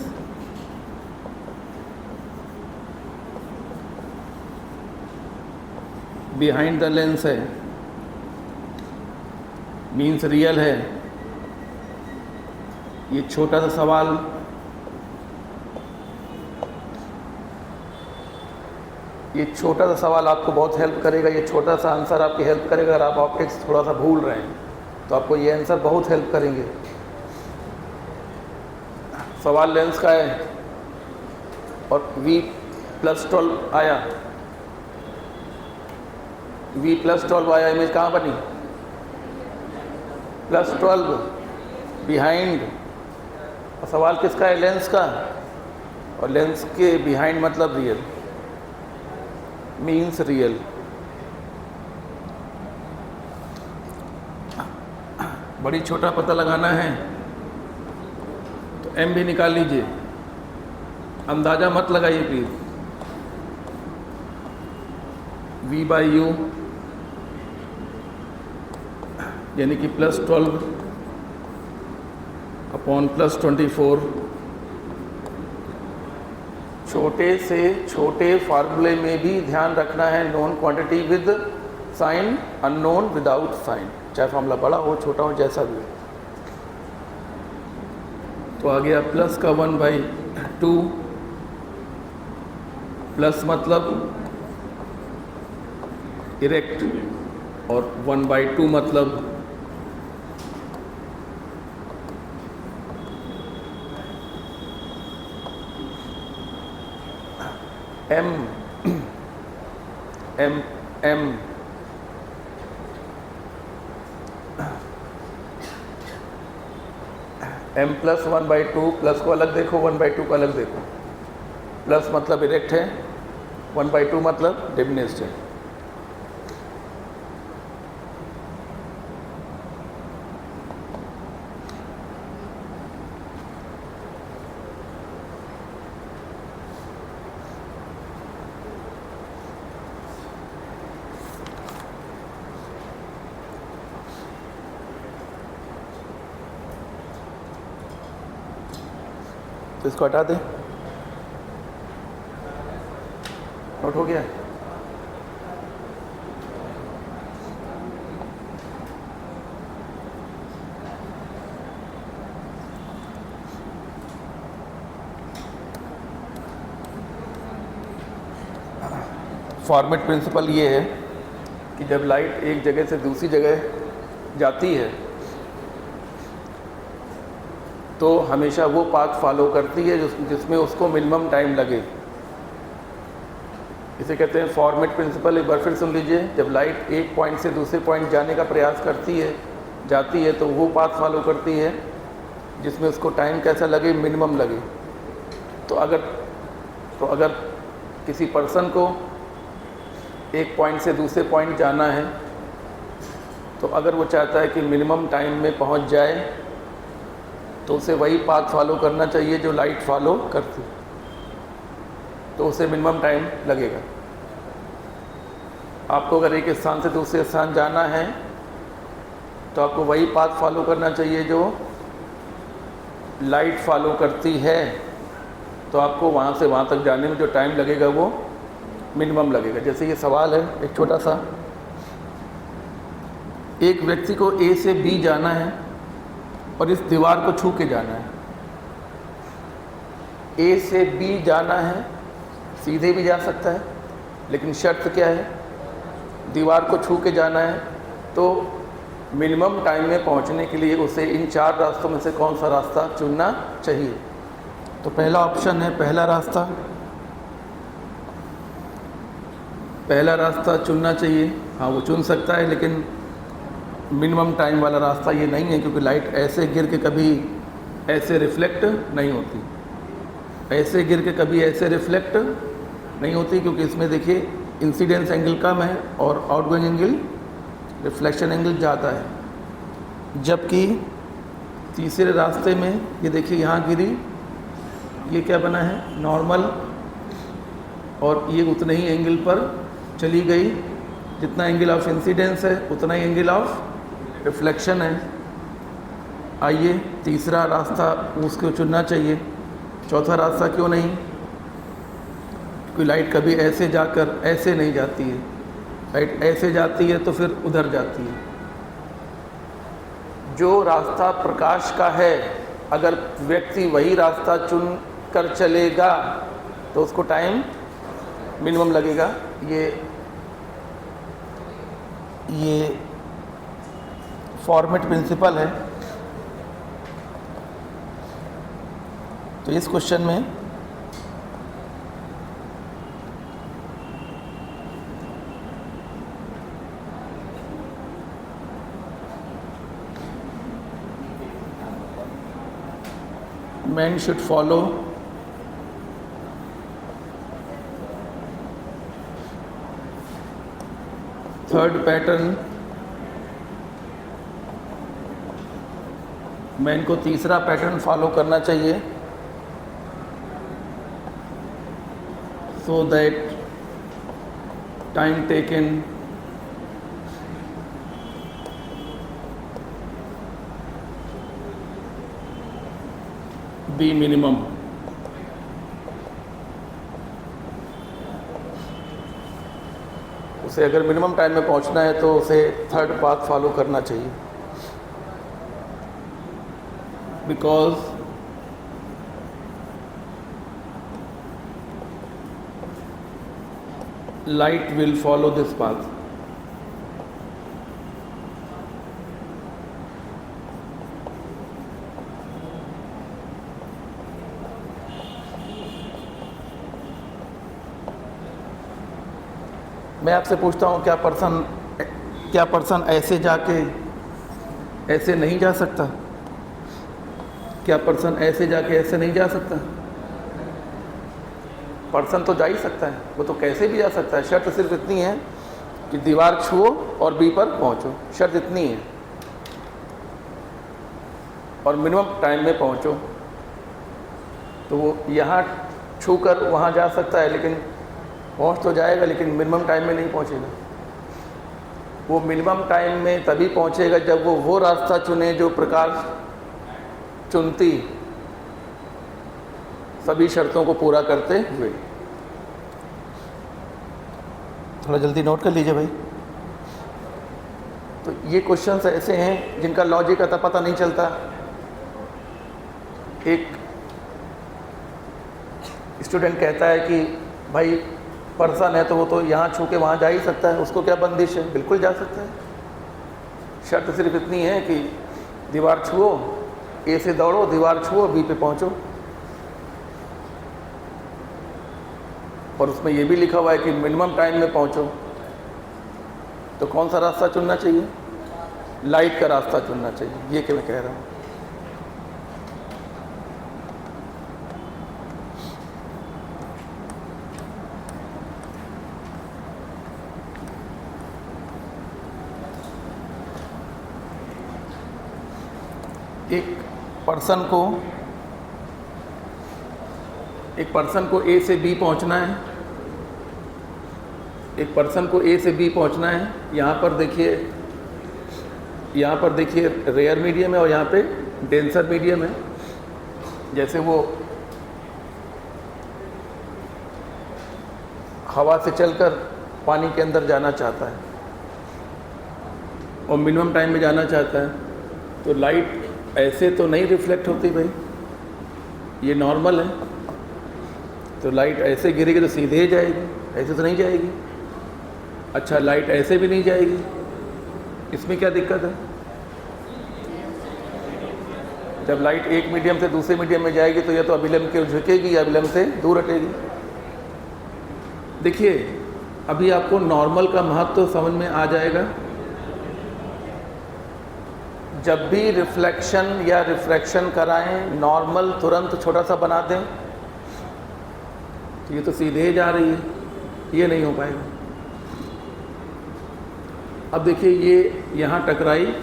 behind the lens है, मीन्स रियल है। ये छोटा सा सवाल आपको बहुत हेल्प करेगा। ये छोटा सा आंसर आपकी हेल्प करेगा। अगर आप ऑप्टिक्स थोड़ा सा भूल रहे हैं तो आपको ये आंसर बहुत हेल्प करेंगे। सवाल लेंस का है और v+12 आया, v+12 आया, इमेज कहाँ बनी, +12 बिहाइंड। और सवाल किसका है, लेंस का, और लेंस के बिहाइंड मतलब रियल, मीन्स रियल। बड़ी छोटा पता लगाना है तो m भी निकाल लीजिए, अंदाज़ा मत लगाइए प्लीज़। v/u यानी कि +12 1 + 24। छोटे से छोटे फार्मूले में भी ध्यान रखना है known quantity with sign, unknown without sign, चाहे फार्मूला बड़ा हो छोटा हो जैसा भी हो। तो आ गया प्लस का 1/2, प्लस मतलब इरेक्ट, और 1/2 मतलब M M M M plus 1/2, plus को अलग देखो 1/2 को अलग देखो। प्लस मतलब इरेक्ट है, 1/2 मतलब डिमिनिश्ड है। तो इसको हटा दें, नोट हो गया। फॉर्मेट प्रिंसिपल ये है कि जब लाइट एक जगह से दूसरी जगह जाती है तो हमेशा वो पाथ फॉलो करती है जिसमें उसको मिनिमम टाइम लगे। इसे कहते हैं फॉर्मेट प्रिंसिपल। एक बार फिर सुन लीजिए, जब लाइट एक पॉइंट से दूसरे पॉइंट जाने का प्रयास करती है, जाती है, तो वो पाथ फॉलो करती है जिसमें उसको टाइम कैसा लगे, मिनिमम लगे। तो अगर किसी पर्सन को एक पॉइंट से दूसरे पॉइंट जाना है, तो अगर वो चाहता है कि मिनिमम टाइम में पहुंच जाए, तो उसे वही पाथ फॉलो करना चाहिए जो लाइट फॉलो करती, तो उसे मिनिमम टाइम लगेगा। आपको अगर एक स्थान से दूसरे स्थान जाना है तो आपको वही पाथ फॉलो करना चाहिए जो लाइट फॉलो करती है, तो आपको वहाँ से वहाँ तक जाने में जो टाइम लगेगा वो मिनिमम लगेगा। जैसे ये सवाल है एक छोटा सा, एक व्यक्ति को ए से बी जाना है और इस दीवार को छू के जाना है। ए से बी जाना है, सीधे भी जा सकता है, लेकिन शर्त क्या है, दीवार को छू के जाना है। तो मिनिमम टाइम में पहुंचने के लिए उसे इन 4 रास्तों में से कौन सा रास्ता चुनना चाहिए? तो पहला ऑप्शन है पहला रास्ता चुनना चाहिए। हाँ, वो चुन सकता है, लेकिन मिनिमम टाइम वाला रास्ता ये नहीं है, क्योंकि लाइट ऐसे गिर के कभी ऐसे रिफ्लेक्ट नहीं होती, ऐसे गिर के कभी ऐसे रिफ्लेक्ट नहीं होती, क्योंकि इसमें देखिए इंसिडेंस एंगल कम है और आउटगोइंग एंगल, रिफ्लेक्शन एंगल ज़्यादा है। जबकि तीसरे रास्ते में ये देखिए यहाँ गिरी, ये क्या बना है, नॉर्मल, और ये उतने ही एंगल पर चली गई, जितना एंगल ऑफ इंसिडेंस है उतना ही एंगल ऑफ रिफ्लेक्शन है। आइए तीसरा रास्ता उसको चुनना चाहिए। चौथा रास्ता क्यों नहीं? क्योंकि लाइट कभी ऐसे जाकर ऐसे नहीं जाती है, लाइट ऐसे जाती है तो फिर उधर जाती है। जो रास्ता प्रकाश का है, अगर व्यक्ति वही रास्ता चुन कर चलेगा तो उसको टाइम मिनिमम लगेगा। ये फॉर्मेट प्रिंसिपल है। तो इस क्वेश्चन में man should follow third pattern, man को तीसरा पैटर्न फॉलो करना चाहिए, so that time taken B minimum. उसे अगर मिनिमम टाइम में पहुंचना है तो उसे थर्ड पाथ फॉलो करना चाहिए, because light will follow this path. मैं आपसे पूछता हूँ, क्या पर्सन ऐसे जाके ऐसे नहीं जा सकता? क्या पर्सन ऐसे जाके ऐसे नहीं जा सकता? पर्सन तो जा ही सकता है, वो तो कैसे भी जा सकता है। शर्त सिर्फ इतनी है कि दीवार छुओ और बी पर पहुंचो, शर्त इतनी है, और मिनिमम टाइम में पहुंचो। तो वो यहाँ छूकर वहाँ जा सकता है, लेकिन पहुंच तो जाएगा, लेकिन मिनिमम टाइम में नहीं पहुंचेगा। वो मिनिमम टाइम में तभी पहुंचेगा जब वो रास्ता चुने जो प्रकाश चुनती सभी शर्तों को पूरा करते हुए। थोड़ा जल्दी नोट कर लीजिए भाई। तो ये क्वेश्चंस ऐसे हैं जिनका लॉजिक आता पता नहीं चलता। एक स्टूडेंट कहता है कि भाई पर्सन है तो वो तो यहाँ छू के वहाँ जा ही सकता है, उसको क्या बंदिश है? बिल्कुल जा सकता है। शर्त सिर्फ इतनी है कि दीवार छुओ, ए से दौड़ो, दीवार छुओ, बी पे पहुँचो। और उसमें ये भी लिखा हुआ है कि मिनिमम टाइम में पहुंचो। तो कौन सा रास्ता चुनना चाहिए? लाइट का रास्ता चुनना चाहिए, ये कि मैं कह रहा हूँ। एक पर्सन को ए से बी पहुंचना है, एक पर्सन को ए से बी पहुंचना है। यहाँ पर देखिए रेयर मीडियम है और यहाँ पे डेंसर मीडियम है। जैसे वो हवा से चलकर पानी के अंदर जाना चाहता है और मिनिमम टाइम में जाना चाहता है, तो लाइट ऐसे तो नहीं रिफ्लेक्ट होती भाई, ये नॉर्मल है। तो लाइट ऐसे गिरेगी तो सीधे ही जाएगी, ऐसे तो नहीं जाएगी। अच्छा, लाइट ऐसे भी नहीं जाएगी, इसमें क्या दिक्कत है? जब लाइट एक मीडियम से दूसरे मीडियम में जाएगी तो या तो अभिलंब की ओर झुकेगी या अभिलंब से दूर हटेगी। देखिए, अभी आपको नॉर्मल का महत्व तो समझ में आ जाएगा। जब भी रिफ्लेक्शन या रिफ्रैक्शन कराएं, नॉर्मल तुरंत छोटा सा बना दें, तो ये तो सीधे जा रही है, ये नहीं हो पाएगा। अब देखिए, ये यहाँ टकराई,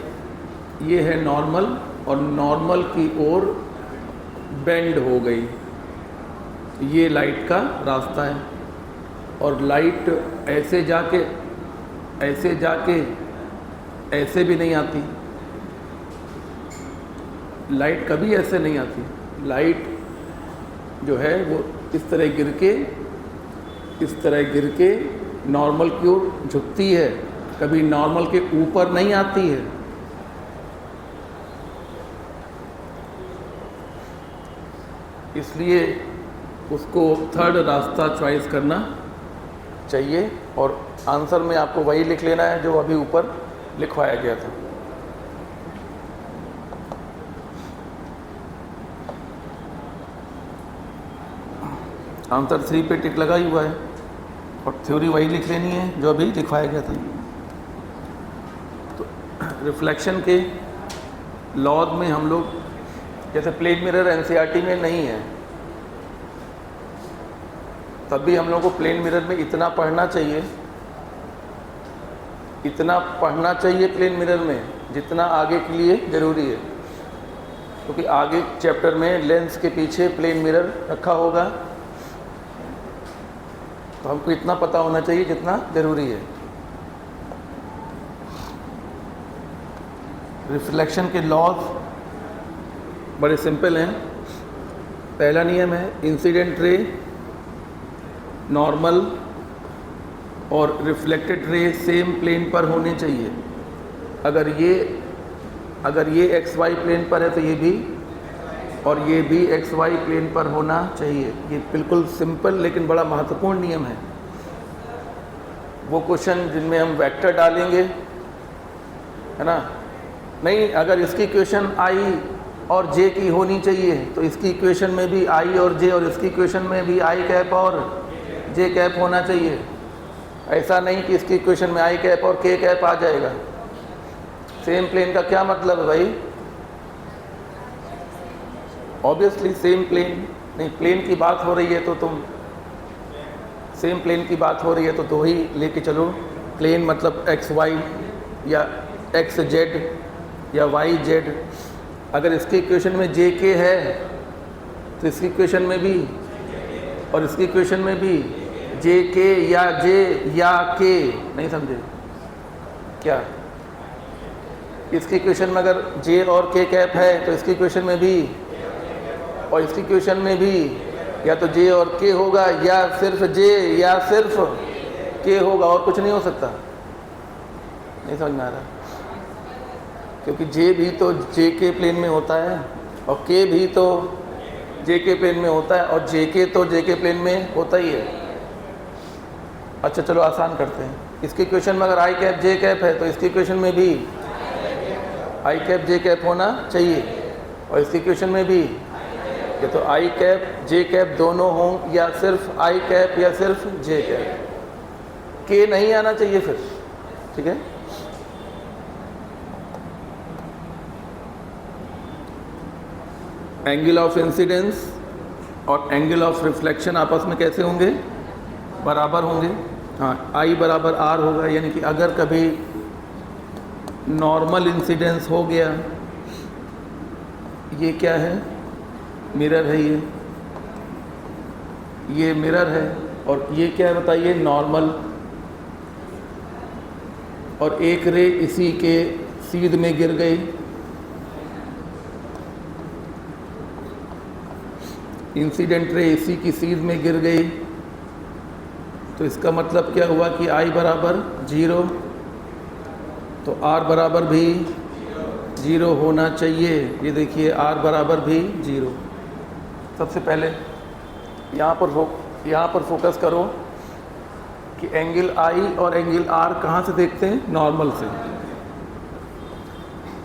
ये है नॉर्मल, और नॉर्मल की ओर बेंड हो गई, ये लाइट का रास्ता है। और लाइट ऐसे जाके ऐसे भी नहीं आती, लाइट कभी ऐसे नहीं आती। लाइट जो है वो इस तरह गिर के नॉर्मल की ओर झुकती है, कभी नॉर्मल के ऊपर नहीं आती है। इसलिए उसको थर्ड रास्ता चॉइस करना चाहिए, और आंसर में आपको वही लिख लेना है जो अभी ऊपर लिखवाया गया था। आंसर 3 पे टिक लगा ही हुआ है, और थ्योरी वही लिख लेनी है जो अभी लिखवाया गया था। तो रिफ्लेक्शन के लॉज में हम लोग, जैसे प्लेन मिरर एनसीईआरटी में नहीं है, तब भी हम लोग को प्लेन मिरर में इतना पढ़ना चाहिए प्लेन मिरर में जितना आगे के लिए ज़रूरी है, क्योंकि आगे चैप्टर में लेंस के पीछे प्लेन मिरर रखा होगा, तो हमको इतना पता होना चाहिए जितना ज़रूरी है। रिफ्लेक्शन के लॉज बड़े सिंपल हैं। पहला नियम है इंसिडेंट रे नॉर्मल और रिफ्लेक्टेड रे सेम प्लेन पर होने चाहिए। अगर ये एक्स वाई प्लेन पर है तो ये भी, और ये भी एक्स वाई प्लेन पर होना चाहिए। ये बिल्कुल सिंपल लेकिन बड़ा महत्वपूर्ण नियम है। वो क्वेश्चन जिनमें हम वेक्टर डालेंगे, है ना, नहीं, अगर इसकी इक्वेशन आई और जे की होनी चाहिए तो इसकी इक्वेशन में भी आई और जे, और इसकी इक्वेशन में भी आई कैप और जे कैप होना चाहिए। ऐसा नहीं कि इसकी इक्वेशन में आई कैप और के कैप आ जाएगा। सेम प्लेन का क्या मतलब है भाई? ऑब्वियसली सेम प्लेन नहीं, प्लेन की बात हो रही है तो तुम सेम प्लेन की बात हो रही है तो दो ही लेके चलो। प्लेन मतलब एक्स वाई या एक्स जेड या वाई जेड। अगर इसकी इक्वेशन में जे के है तो इसकी इक्वेशन में भी, और इसकी इक्वेशन में भी जे के या जे या के, नहीं समझे क्या? इसकी इक्वेशन में अगर जे और के कैप है तो इसकी इक्वेशन में भी, और इसकी इक्वेशन में भी या तो जे और के होगा या सिर्फ जे या सिर्फ के होगा, और कुछ नहीं हो सकता। नहीं समझ में आ रहा? क्योंकि जे भी तो जे के प्लेन में होता है और के भी तो जे के प्लेन में होता है, और जे के तो जे के प्लेन में होता ही है। अच्छा चलो आसान करते हैं। इसकी इक्वेशन में अगर आई कैप जे कैप है तो इसकी इक्वेशन में भी आई कैप जे कैप होना चाहिए, और इसकी इक्वेशन में भी या तो आई कैप जे कैप दोनों हों या सिर्फ आई कैप या सिर्फ जे कैप। के नहीं आना चाहिए फिर, ठीक है। एंगल ऑफ इंसिडेंस और एंगल ऑफ रिफ्लेक्शन आपस में कैसे होंगे? बराबर होंगे। हाँ, आई बराबर आर होगा, यानी कि अगर कभी नॉर्मल इंसिडेंस हो गया, ये क्या है? मिरर है, ये मिरर है, और ये क्या है बताइए? नॉर्मल। और एक रे इसी के सीध में गिर गई, इंसिडेंट रे इसी की सीध में गिर गई, तो इसका मतलब क्या हुआ कि आई बराबर 0, तो आर बराबर भी 0 होना चाहिए। ये देखिए आर बराबर भी 0। सबसे पहले यहाँ पर फोकस करो कि एंगल आई और एंगल आर कहाँ से देखते हैं? नॉर्मल से।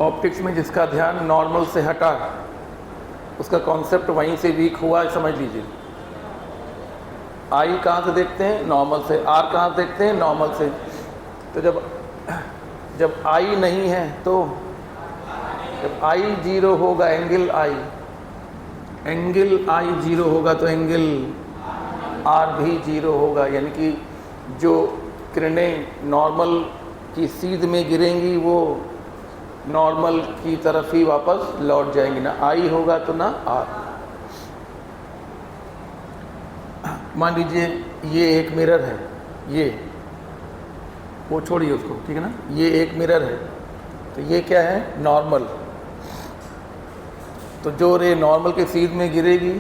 ऑप्टिक्स में जिसका ध्यान नॉर्मल से हटा उसका कॉन्सेप्ट वहीं से वीक हुआ, समझ लीजिए। आई कहाँ से देखते हैं? नॉर्मल से। आर कहाँ से देखते हैं? नॉर्मल से। तो जब आई नहीं है, तो जब आई 0 होगा एंगल आई 0 होगा तो एंगल आर भी 0 होगा, यानी कि जो किरणें नॉर्मल की सीध में गिरेंगी वो नॉर्मल की तरफ ही वापस लौट जाएंगी, ना आई होगा तो ना आर। मान लीजिए ये एक मिरर है, ये वो छोड़िए उसको, ठीक है ना। ये एक मिरर है, तो ये क्या है? नॉर्मल। तो जो रे नॉर्मल के सीध में गिरेगी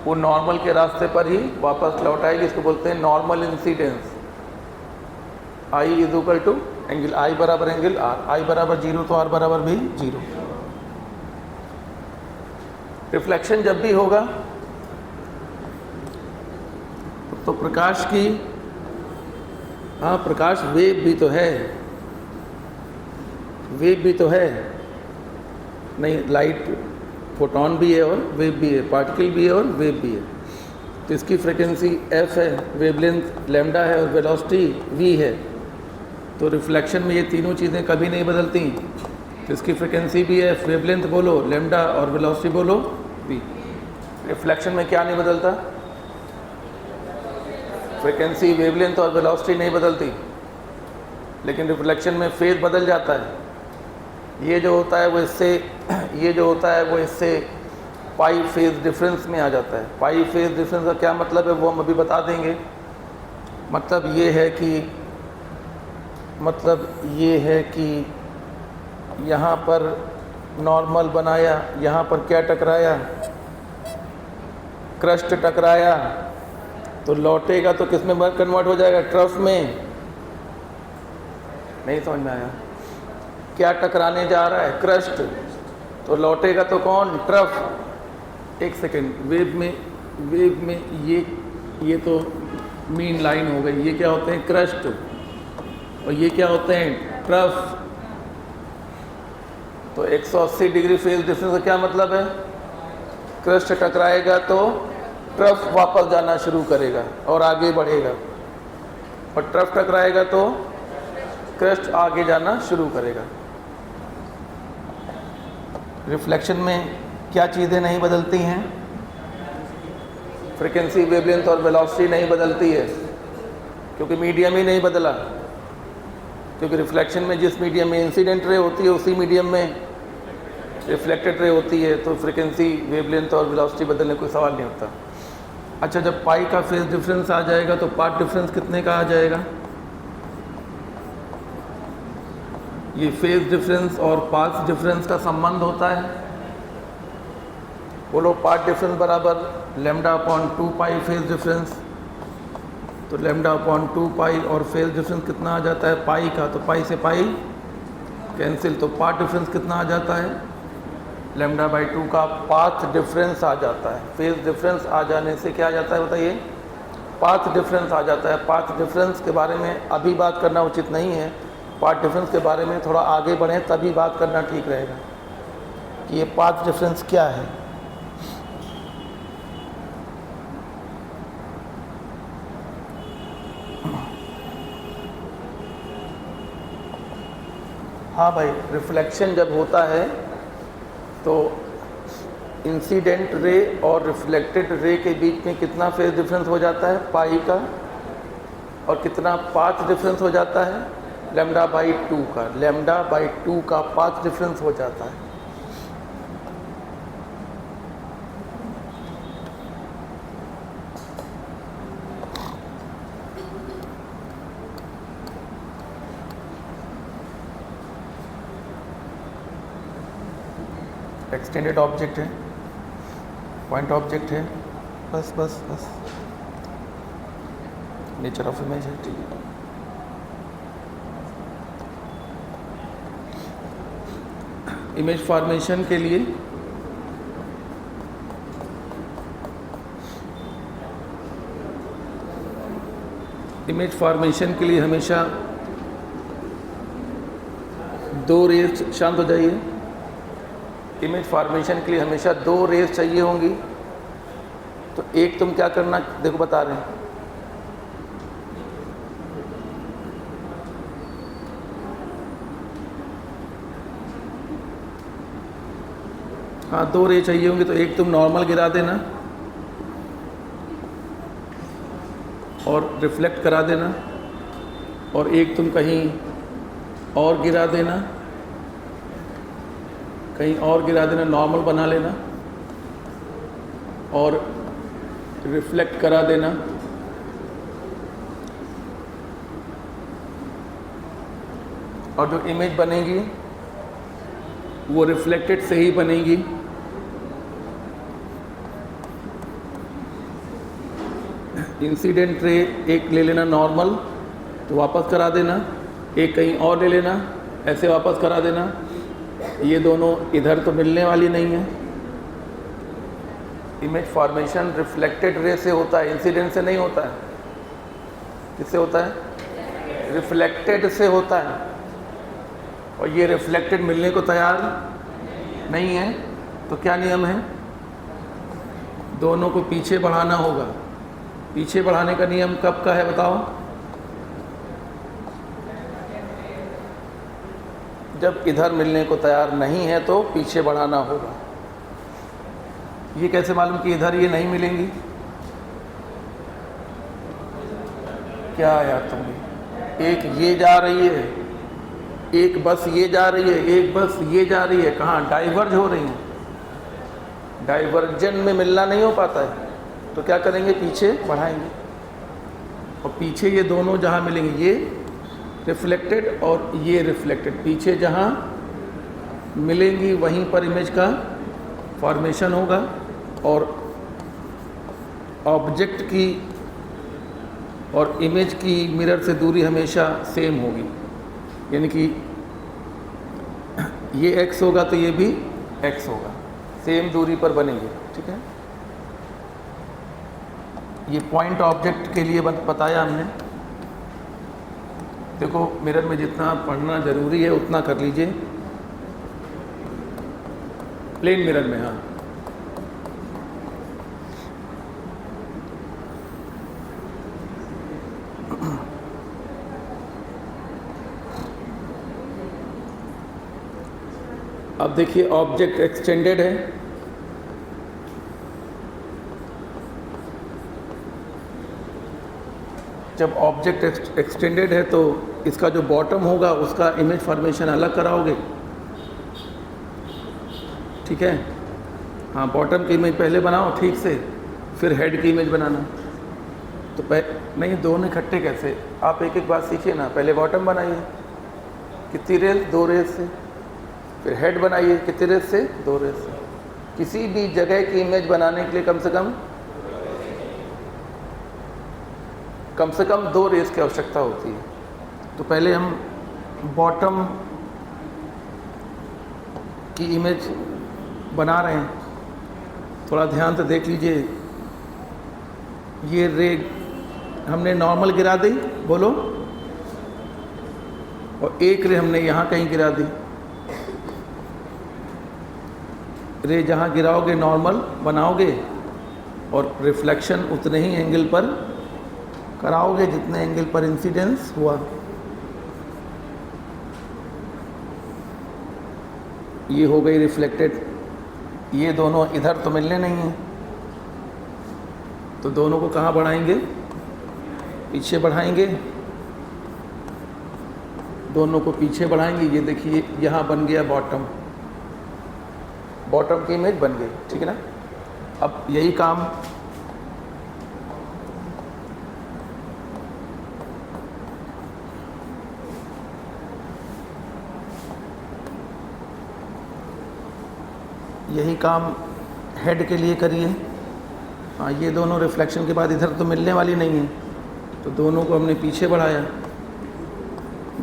वो नॉर्मल के रास्ते पर ही वापस लौट आएगी। इसको बोलते हैं normal incidence. I is equal to angle I बराबर एंगल आर। आई बराबर 0 तो आर बराबर भी 0। रिफ्लेक्शन जब भी होगा तो प्रकाश की, हाँ प्रकाश वेव भी तो है, वेव भी तो है, नहीं लाइट फोटोन भी है और वेव भी है, पार्टिकल भी है और वेव भी है। तो इसकी फ्रीक्वेंसी f है, वेवलेंथ लैम्डा है और वेलोसिटी v है। तो रिफ्लेक्शन में ये तीनों चीज़ें कभी नहीं बदलती। तो इसकी फ्रीक्वेंसी भी है, वेवलेंथ बोलो लैम्डा और वेलोसिटी बोलो v। रिफ्लेक्शन में क्या नहीं बदलता? फ्रीक्वेंसी, वेवलेंथ और वेलोसिटी नहीं बदलती, लेकिन रिफ्लेक्शन में फेज बदल जाता है। ये जो होता है वो इससे पाई फेज डिफरेंस में आ जाता है। पाई फेज डिफरेंस का क्या मतलब है वो हम अभी बता देंगे। मतलब ये है कि यहाँ पर नॉर्मल बनाया, यहाँ पर क्या टकराया? क्रस्ट टकराया तो लौटेगा तो किस में कन्वर्ट हो जाएगा? ट्रफ में। नहीं समझ में आया? क्या टकराने जा रहा है? क्रस्ट। तो लौटेगा तो कौन? ट्रफ। एक सेकेंड, वेव में ये तो मीन लाइन हो गई। ये क्या होते हैं? क्रस्ट। और ये क्या होते हैं? ट्रफ। तो 180 डिग्री फेज डिफरेंस का क्या मतलब है? क्रस्ट टकराएगा तो ट्रफ वापस जाना शुरू करेगा और आगे बढ़ेगा, और ट्रफ टकराएगा तो क्रस्ट आगे जाना शुरू करेगा। रिफ्लेक्शन में क्या चीज़ें नहीं बदलती हैं? फ्रीक्वेंसी, वेवलेंथ और वेलोसिटी नहीं बदलती है, क्योंकि मीडियम ही नहीं बदला। क्योंकि रिफ्लेक्शन में जिस मीडियम में इंसिडेंट रे होती है उसी मीडियम में रिफ्लेक्टेड रे होती है, तो फ्रीक्वेंसी, वेवलेंथ और वेलोसिटी बदलने कोई सवाल नहीं होता। अच्छा, जब पाई का फेज डिफरेंस आ जाएगा तो पाथ डिफरेंस कितने का आ जाएगा? ये फेज डिफरेंस और पाथ डिफरेंस का संबंध होता है। बोलो, पाथ डिफरेंस बराबर λ/2 पाई फेज डिफरेंस। तो λ/2 पाई और फेज डिफरेंस कितना आ जाता है? पाई का। तो पाई से पाई कैंसिल, तो पाथ डिफरेंस कितना आ जाता है? λ/2 का पाथ डिफरेंस आ जाता है। फेज डिफरेंस आ जाने से क्या आ जाता है बताइए? पाथ डिफरेंस आ जाता है। पाथ डिफरेंस के बारे में अभी बात करना उचित नहीं है। पाथ डिफरेंस के बारे में थोड़ा आगे बढ़ें तभी बात करना ठीक रहेगा कि ये पाथ डिफरेंस क्या है। हाँ भाई, रिफ्लेक्शन जब होता है तो इंसिडेंट रे और रिफ्लेक्टेड रे के बीच में कितना फेज डिफरेंस हो जाता है? पाई का। और कितना पाथ डिफरेंस हो जाता है? λ/2 का। λ/2 का पाथ डिफरेंस हो जाता है। एक्सटेंडेड ऑब्जेक्ट है, पॉइंट ऑब्जेक्ट है, बस बस बस नेचर ऑफ इमेज है, ठीक है। इमेज फॉर्मेशन के लिए हमेशा दो रेज, शांत हो जाइए। इमेज फॉर्मेशन के लिए हमेशा दो रेज चाहिए होंगी। तो एक तुम क्या करना, देखो बता रहे हैं, हाँ दो रे चाहिए होंगे। तो एक तुम नॉर्मल गिरा देना और रिफ्लेक्ट करा देना, और एक तुम कहीं और गिरा देना, कहीं और गिरा देना, नॉर्मल बना लेना और रिफ्लेक्ट करा देना। और जो इमेज बनेगी वो रिफ्लेक्टेड से ही बनेगी। इंसिडेंट रे एक ले लेना नॉर्मल, तो वापस करा देना, एक कहीं और ले लेना, ऐसे वापस करा देना। ये दोनों इधर तो मिलने वाली नहीं है। इमेज फॉर्मेशन रिफ्लेक्टेड रे से होता है, इंसिडेंट से नहीं होता है। किससे होता है? रिफ्लेक्टेड से होता है। और ये रिफ्लेक्टेड मिलने को तैयार नहीं है, तो क्या नियम है? दोनों को पीछे बढ़ाना होगा। पीछे बढ़ाने का नियम कब का है बताओ? जब इधर मिलने को तैयार नहीं है तो पीछे बढ़ाना होगा। ये कैसे मालूम कि इधर ये नहीं मिलेंगी? क्या यार तुम, एक ये जा रही है, एक बस ये जा रही है, एक बस ये जा रही है, कहाँ डाइवर्ज हो रही हैं। डाइवर्जन में मिलना नहीं हो पाता है, तो क्या करेंगे? पीछे बढ़ाएंगे। और पीछे ये दोनों जहाँ मिलेंगे, ये रिफ्लेक्टेड और ये रिफ्लेक्टेड, पीछे जहाँ मिलेंगी वहीं पर इमेज का फॉर्मेशन होगा। और ऑब्जेक्ट की और इमेज की मिरर से दूरी हमेशा सेम होगी, यानी कि ये x होगा तो ये भी x होगा, सेम दूरी पर बनेंगे। ठीक है, ये पॉइंट ऑब्जेक्ट के लिए बताया हमने। देखो मिरर में जितना पढ़ना ज़रूरी है उतना कर लीजिए, प्लेन मिरर में। हाँ, अब देखिए ऑब्जेक्ट एक्सटेंडेड है, जब ऑब्जेक्ट एक्सटेंडेड है तो इसका जो बॉटम होगा उसका इमेज फॉर्मेशन अलग कराओगे। ठीक है, हाँ, बॉटम की इमेज पहले बनाओ ठीक से, फिर हेड की इमेज बनाना। तो नहीं, दोनों इकट्ठे कैसे, आप एक एक बात सीखिए ना। पहले बॉटम बनाइए, कितनी रेस, 2 रेस से, फिर हेड बनाइए, कितनी रेस से, 2 रेस से। किसी भी जगह की इमेज बनाने के लिए कम से कम 2 रेस की आवश्यकता होती है। तो पहले हम बॉटम की इमेज बना रहे हैं, थोड़ा ध्यान से देख लीजिए। ये रे हमने नॉर्मल गिरा दी, बोलो, और एक रे हमने यहाँ कहीं गिरा दी। रे जहाँ गिराओगे नॉर्मल बनाओगे और रिफ्लेक्शन उतने ही एंगल पर कराओगे जितने एंगल पर इंसिडेंस हुआ। ये हो गई रिफ्लेक्टेड। ये दोनों इधर तो मिलने नहीं हैं, तो दोनों को कहाँ बढ़ाएंगे, पीछे बढ़ाएंगे, दोनों को पीछे बढ़ाएंगे। ये देखिए यहाँ बन गया बॉटम, बॉटम की इमेज बन गई। ठीक है ना, अब यही काम हेड के लिए करिए। हाँ, ये दोनों रिफ्लेक्शन के बाद इधर तो मिलने वाली नहीं है, तो दोनों को हमने पीछे बढ़ाया।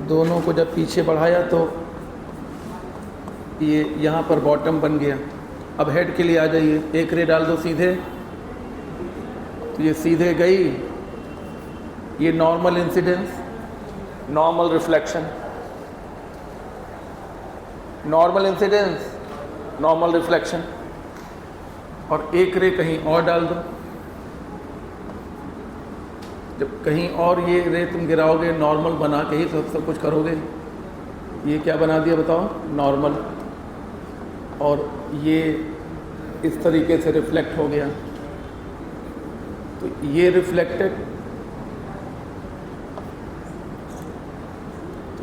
दोनों को जब पीछे बढ़ाया तो ये यहाँ पर बॉटम बन गया। अब हेड के लिए आ जाइए, एक रे डाल दो सीधे, तो ये सीधे गई। ये normal incidence, normal reflection, normal incidence, normal reflection. और एक रे कहीं और डाल दो। जब कहीं और ये रे तुम गिराओगे, नॉर्मल बना के ही सब कुछ करोगे। ये क्या बना दिया बताओ, नॉर्मल, और ये इस तरीके से रिफ्लेक्ट हो गया। तो ये रिफ्लेक्टेड,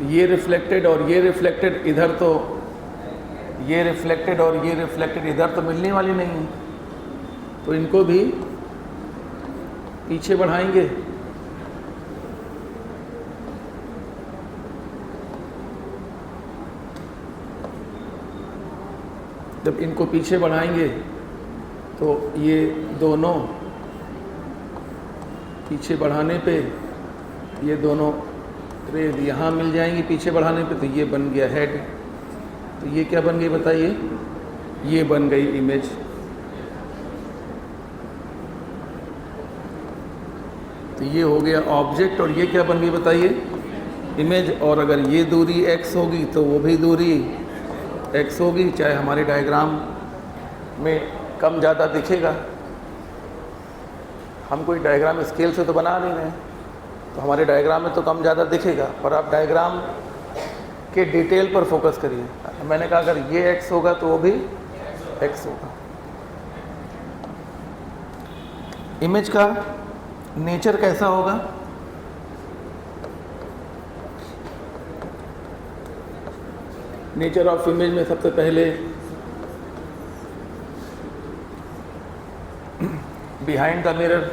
ये रिफ्लेक्टेड और ये रिफ्लेक्टेड इधर, तो ये रिफ्लेक्टेड और ये रिफ्लेक्टेड इधर तो मिलने वाली नहीं है, तो इनको भी पीछे बढ़ाएंगे। जब इनको पीछे बढ़ाएंगे तो ये दोनों पीछे बढ़ाने पे ये दोनों रे यहाँ मिल जाएंगी पीछे बढ़ाने पे, तो ये बन गया हेड। तो ये क्या बन गई बताइए, ये बन गई इमेज। तो ये हो गया ऑब्जेक्ट, और ये क्या बन गई बताइए, इमेज। और अगर ये दूरी x होगी तो वो भी दूरी x होगी, चाहे हमारे डायग्राम में कम ज़्यादा दिखेगा। हम कोई डायग्राम स्केल से तो बना नहीं रहे, तो हमारे डायग्राम में तो कम ज़्यादा दिखेगा, पर आप डायग्राम के डिटेल पर फोकस करिए। मैंने कहा अगर ये x होगा तो वो भी x होगा। इमेज का नेचर कैसा होगा, नेचर ऑफ इमेज में सबसे पहले behind the mirror,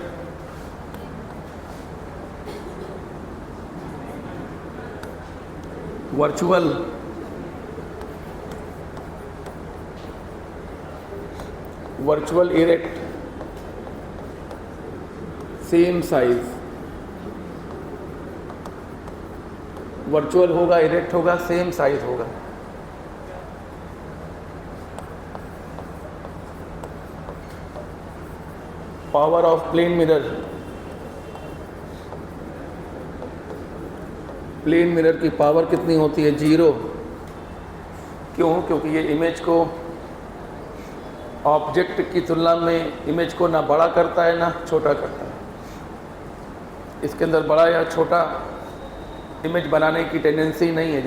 virtual erect, same size, virtual होगा, इरेक्ट होगा, सेम साइज होगा। Power of plane mirror, plane mirror की पावर कितनी होती है? 0। क्यों? क्योंकि ये इमेज को ऑब्जेक्ट की तुलना में इमेज को ना बड़ा करता है ना छोटा करता है। इसके अंदर बड़ा या छोटा इमेज बनाने की टेंडेंसी नहीं है।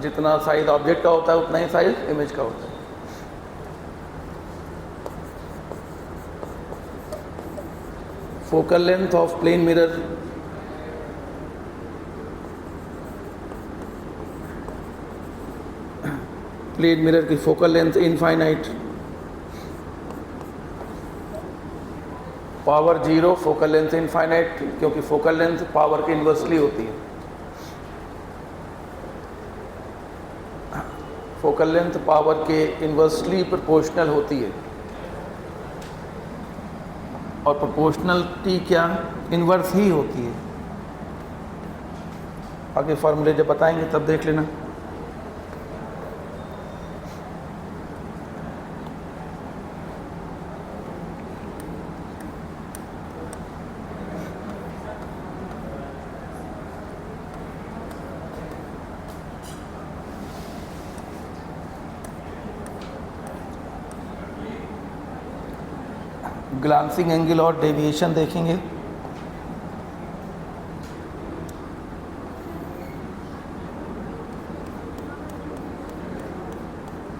जितना साइज ऑब्जेक्ट का होता है उतना ही साइज इमेज का होता है। Focal length of plane mirror, plane mirror की focal length infinite, power 0, focal length infinite, क्योंकि फोकल लेंथ पावर के इन्वर्सली होती है। फोकल लेंथ पावर के इन्वर्सली प्रोपोर्शनल होती है। और प्रोपोर्शनलिटी क्या? इन्वर्स ही होती है। आगे फॉर्मूले जब बताएंगे तब देख लेना। ग्लांसिंग एंगल और डेविएशन देखेंगे।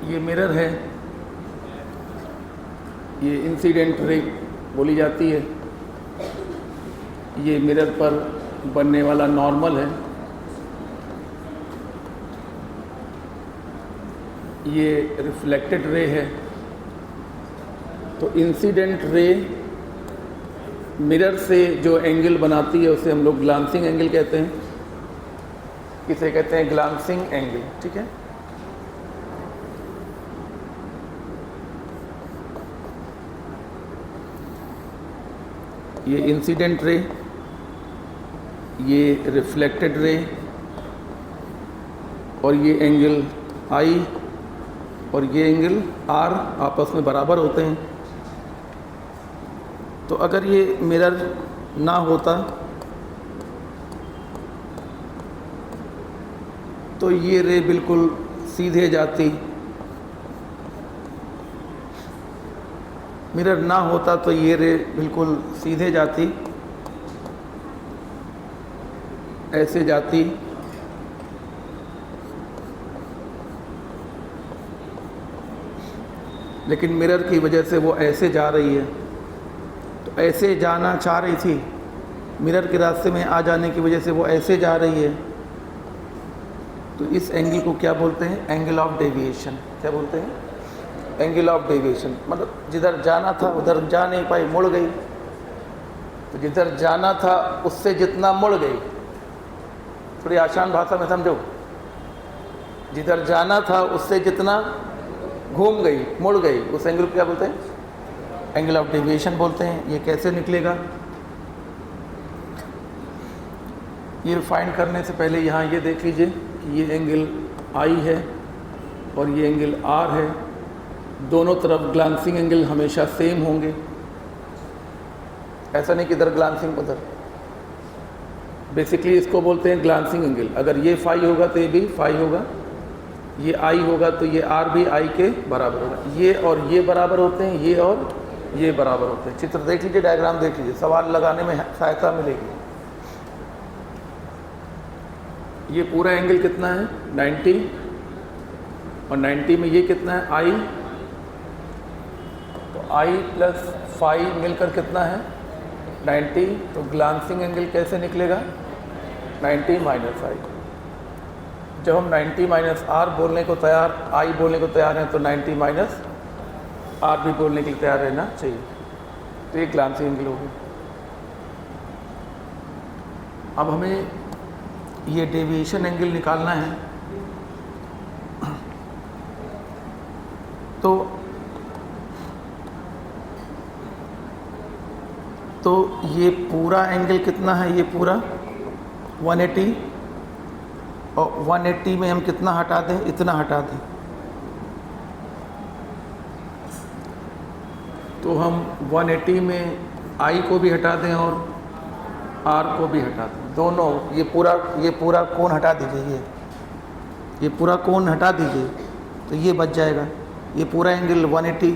ये मिरर है, ये इंसिडेंट रे बोली जाती है। ये मिरर पर बनने वाला नॉर्मल है। ये रिफ्लेक्टेड रे है। तो इंसिडेंट रे मिरर से जो एंगल बनाती है उसे हम लोग ग्लांसिंग एंगल कहते हैं। इसे कहते हैं ग्लांसिंग एंगल। ठीक है। ये इंसिडेंट रे, ये रिफ्लेक्टेड रे, और ये एंगल आई और ये एंगल आर आपस में बराबर होते हैं। तो अगर ये मिरर ना होता तो ये रे बिल्कुल सीधे जाती, मिरर ना होता तो ये रे बिल्कुल सीधे जाती, ऐसे जाती, लेकिन मिरर की वजह से वो ऐसे जा रही है। तो ऐसे जाना चाह रही थी, मिरर के रास्ते में आ जाने की वजह से वो ऐसे जा रही है। तो इस एंगल को क्या बोलते हैं? Angle of deviation. क्या बोलते हैं? Angle of deviation. मतलब जिधर जाना था उधर जा नहीं पाई, मुड़ गई। तो जिधर जाना था उससे जितना मुड़ गई, थोड़ी आसान भाषा में समझो, जिधर जाना था उससे जितना घूम गई, मुड़ गई, उस एंगल को क्या बोलते हैं? एंगल ऑफ डेविएशन बोलते हैं। ये कैसे निकलेगा? ये फाइंड करने से पहले यहाँ ये देख लीजिए कि ये एंगल आई है और ये एंगल आर है। दोनों तरफ ग्लांसिंग एंगल हमेशा सेम होंगे। ऐसा नहीं कि इधर ग्लांसिंग उधर। बेसिकली इसको बोलते हैं ग्लांसिंग एंगल। अगर ये फाई होगा तो ये भी फाई होगा, ये आई होगा तो ये आर भी आई के बराबर होगा। ये और ये बराबर होते हैं, ये और ये बराबर होते हैं। चित्र देख लीजिए, डायग्राम देख लीजिए, सवाल लगाने में सहायता मिलेगी। ये पूरा एंगल कितना है? 90, और 90 में ये कितना है? आई। तो आई प्लस फाई मिलकर कितना है? 90। तो ग्लांसिंग एंगल कैसे निकलेगा? 90 माइनस आई। जब हम 90 माइनस आर बोलने को तैयार, आई बोलने को तैयार हैं, तो 90 माइनस आर भी बोलने के लिए तैयार रहना चाहिए। तो ये ग्लांसिंग एंगल होगी। अब हमें ये डेविएशन एंगल निकालना है। तो ये पूरा एंगल कितना है, ये पूरा 180, और 180 में हम कितना हटा दें, इतना हटा दें, तो हम 180 में आई को भी हटा दें और आर को भी हटा दें, दोनों। ये पूरा कोण हटा दीजिए, ये पूरा कोण हटा दीजिए, तो ये बच जाएगा। ये पूरा एंगल 180,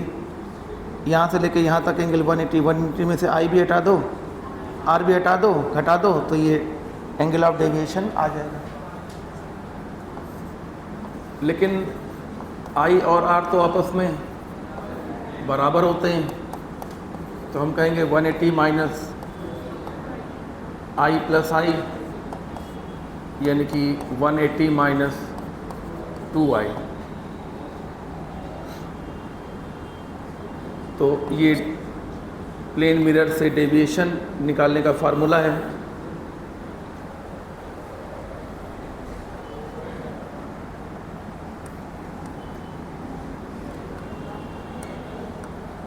यहाँ से लेके यहाँ तक एंगल 180 में से आई भी हटा दो, आर भी हटा दो, तो ये एंगल ऑफ डेविएशन आ जाएगा। लेकिन आई और आर तो आपस में बराबर होते हैं, तो हम कहेंगे 180 माइनस आई प्लस आई, यानी कि 180 माइनस 2i। तो ये प्लेन मिरर से डेविएशन निकालने का फार्मूला है।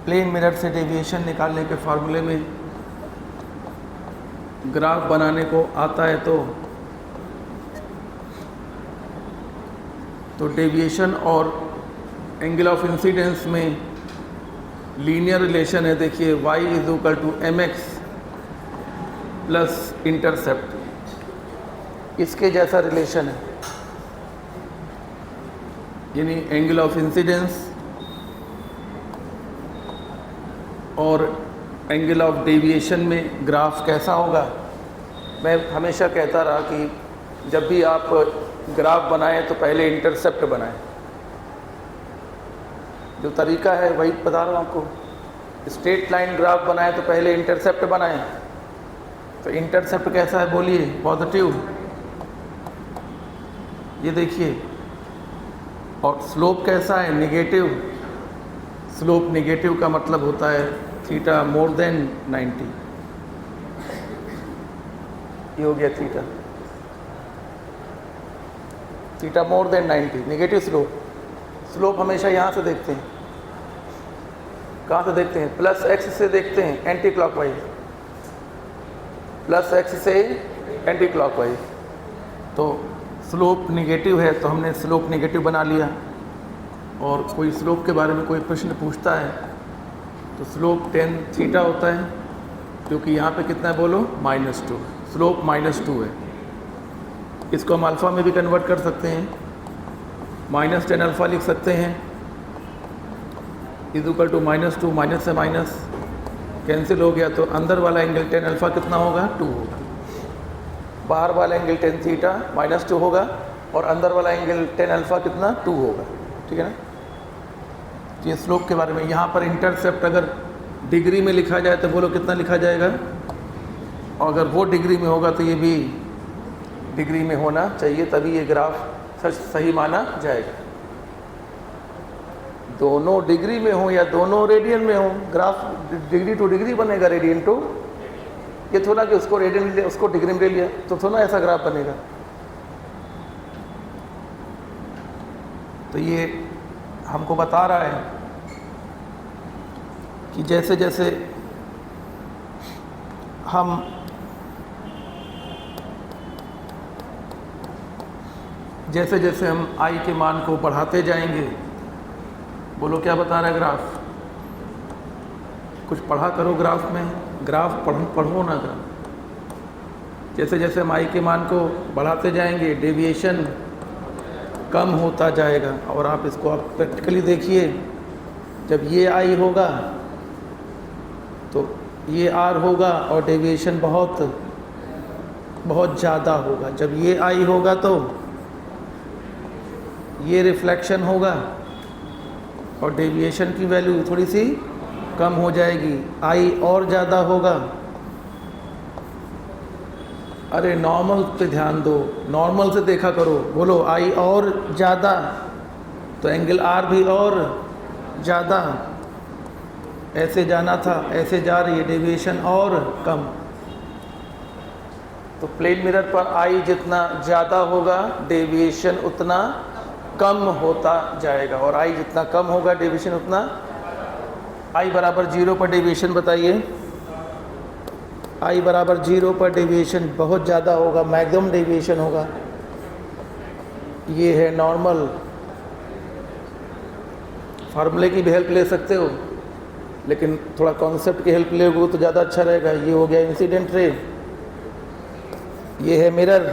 प्लेन मिरर से डेविएशन निकालने के फार्मूले में ग्राफ बनाने को आता है तो डेविएशन और एंगल ऑफ इंसिडेंस में लीनियर रिलेशन है। देखिए y is equal to mx plus intercept, इसके जैसा रिलेशन है, यानी एंगल ऑफ इंसिडेंस और एंगल ऑफ डेविएशन में ग्राफ कैसा होगा। मैं हमेशा कहता रहा कि जब भी आप ग्राफ बनाएं तो पहले इंटरसेप्ट बनाएं। जो तरीका है वही बता रहा हूँ आपको। स्ट्रेट लाइन ग्राफ बनाएं तो पहले इंटरसेप्ट बनाएं। तो इंटरसेप्ट कैसा है बोलिए, पॉजिटिव, ये देखिए। और स्लोप कैसा है, नेगेटिव। स्लोप नेगेटिव का मतलब होता है थीटा मोर देन 90, ये हो गया theta more than 90, negative slope. Slope हमेशा यहाँ से देखते हैं, कहाँ से देखते हैं, प्लस एक्स से देखते हैं, एंटी क्लॉकवाइज, प्लस एक्स से एंटी क्लॉकवाइज। तो स्लोप नेगेटिव है तो हमने स्लोप नेगेटिव बना लिया। और कोई स्लोप के बारे में कोई प्रश्न पूछता है तो स्लोप tan थीटा होता है, क्योंकि यहाँ पे कितना है बोलो, -2, स्लोप -2 है। इसको हम अल्फ़ा में भी कन्वर्ट कर सकते हैं, -tan अल्फ़ा लिख सकते हैं, इज इक्वल टू -2, माइनस से माइनस कैंसिल हो गया, तो अंदर वाला एंगल tan अल्फ़ा कितना होगा, 2 होगा। बाहर वाला एंगल tan थीटा -2 होगा और अंदर वाला एंगल tan अल्फ़ा कितना, 2 होगा। ठीक है ना। तो ये स्लोप के बारे में। यहाँ पर इंटरसेप्ट अगर डिग्री में लिखा जाए तो बोलो कितना लिखा जाएगा, और अगर वो डिग्री में होगा तो ये भी डिग्री में होना चाहिए, तभी ये ग्राफ सही माना जाएगा। दोनों डिग्री में हो या दोनों रेडियन में हो, ग्राफ डिग्री टू डिग्री बनेगा, रेडियन टू। ये थोड़ा कि उसको रेडियन ले उसको डिग्री में ले लिया तो थोड़ा ऐसा ग्राफ बनेगा। तो ये हमको बता रहा है कि जैसे जैसे हम आई के मान को बढ़ाते जाएंगे, बोलो क्या बता रहा है ग्राफ, कुछ पढ़ा करो ग्राफ में, ग्राफ पढ़ो ना ग्राफ। जैसे जैसे हम आई के मान को बढ़ाते जाएंगे डेविएशन कम होता जाएगा। और आप इसको आप प्रैक्टिकली देखिए, जब ये आई होगा तो ये आर होगा और डेविएशन बहुत बहुत ज़्यादा होगा। जब ये आई होगा तो ये रिफ्लेक्शन होगा और डेविएशन की वैल्यू थोड़ी सी कम हो जाएगी। आई और ज़्यादा होगा, अरे नॉर्मल पे ध्यान दो, नॉर्मल से देखा करो, बोलो आई और ज़्यादा तो एंगल आर भी और ज़्यादा, ऐसे जाना था ऐसे जा रही है, डेविएशन और कम। तो प्लेन मिरर पर आई जितना ज़्यादा होगा डेविएशन उतना कम होता जाएगा, और आई जितना कम होगा डेविएशन उतना। आई बराबर 0 पर डेविएशन बताइए, आई बराबर 0 पर डेविएशन बहुत ज़्यादा होगा, मैक्सिमम डेविएशन होगा। ये है नॉर्मल। फार्मूले की भी हेल्प ले सकते हो, लेकिन थोड़ा कॉन्सेप्ट की हेल्प लोगे तो ज़्यादा अच्छा रहेगा। ये हो गया इंसिडेंट रे, ये है मिरर,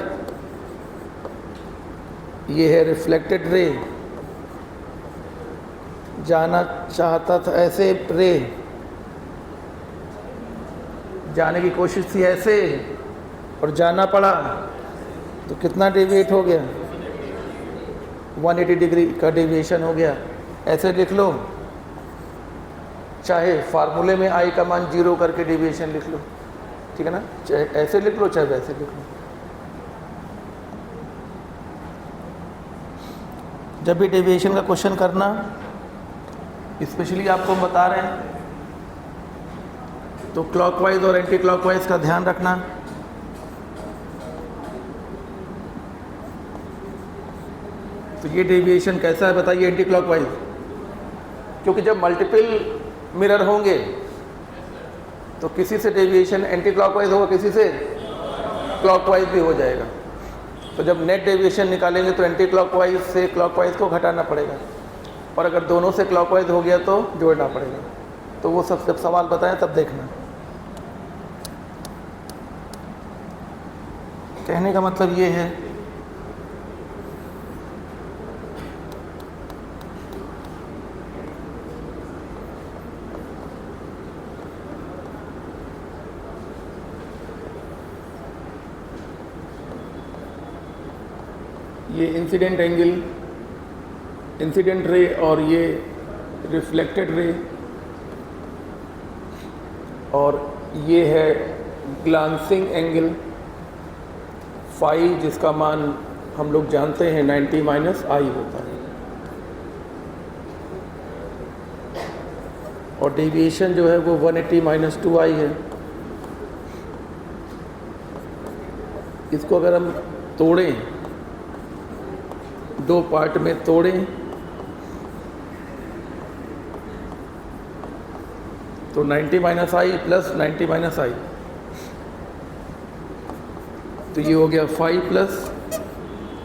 ये है रिफ्लेक्टेड रे। जाना चाहता था ऐसे रे, जाने की कोशिश थी ऐसे और जाना पड़ा, तो कितना डेविएट हो गया? 180 डिग्री का डेविएशन हो गया। ऐसे लिख लो, चाहे फार्मूले में आई का मान 0 करके डेविएशन लिख लो, ठीक है ना? चाहे ऐसे लिख लो चाहे वैसे लिख लो। जब भी डेविएशन का क्वेश्चन करना, स्पेशली आपको हम बता रहे हैं, तो क्लॉकवाइज और एंटी क्लॉकवाइज का ध्यान रखना। तो ये डेविएशन कैसा है बताइए एंटी क्लॉकवाइज, क्योंकि जब मल्टीपल मिरर होंगे तो किसी से डेविएशन एंटी क्लॉकवाइज होगा, किसी से क्लॉकवाइज भी हो जाएगा। तो जब नेट डेविएशन निकालेंगे तो एंटी क्लॉकवाइज से क्लॉकवाइज को घटाना पड़ेगा, और अगर दोनों से क्लॉकवाइज हो गया तो जोड़ना पड़ेगा। तो वो सब जब सवाल बताएं तब देखना। कहने का मतलब ये है ये इंसिडेंट एंगल, इंसिडेंट रे और ये रिफ्लेक्टेड रे, और ये है ग्लांसिंग एंगल फाई, जिसका मान हम लोग जानते हैं 90 माइनस आई होता है। और डेविएशन जो है वो 180 माइनस 2i है। इसको अगर हम तोड़ें, दो पार्ट में तोड़ें, तो 90 माइनस आई प्लस 90 माइनस आई, तो ये हो गया 5 प्लस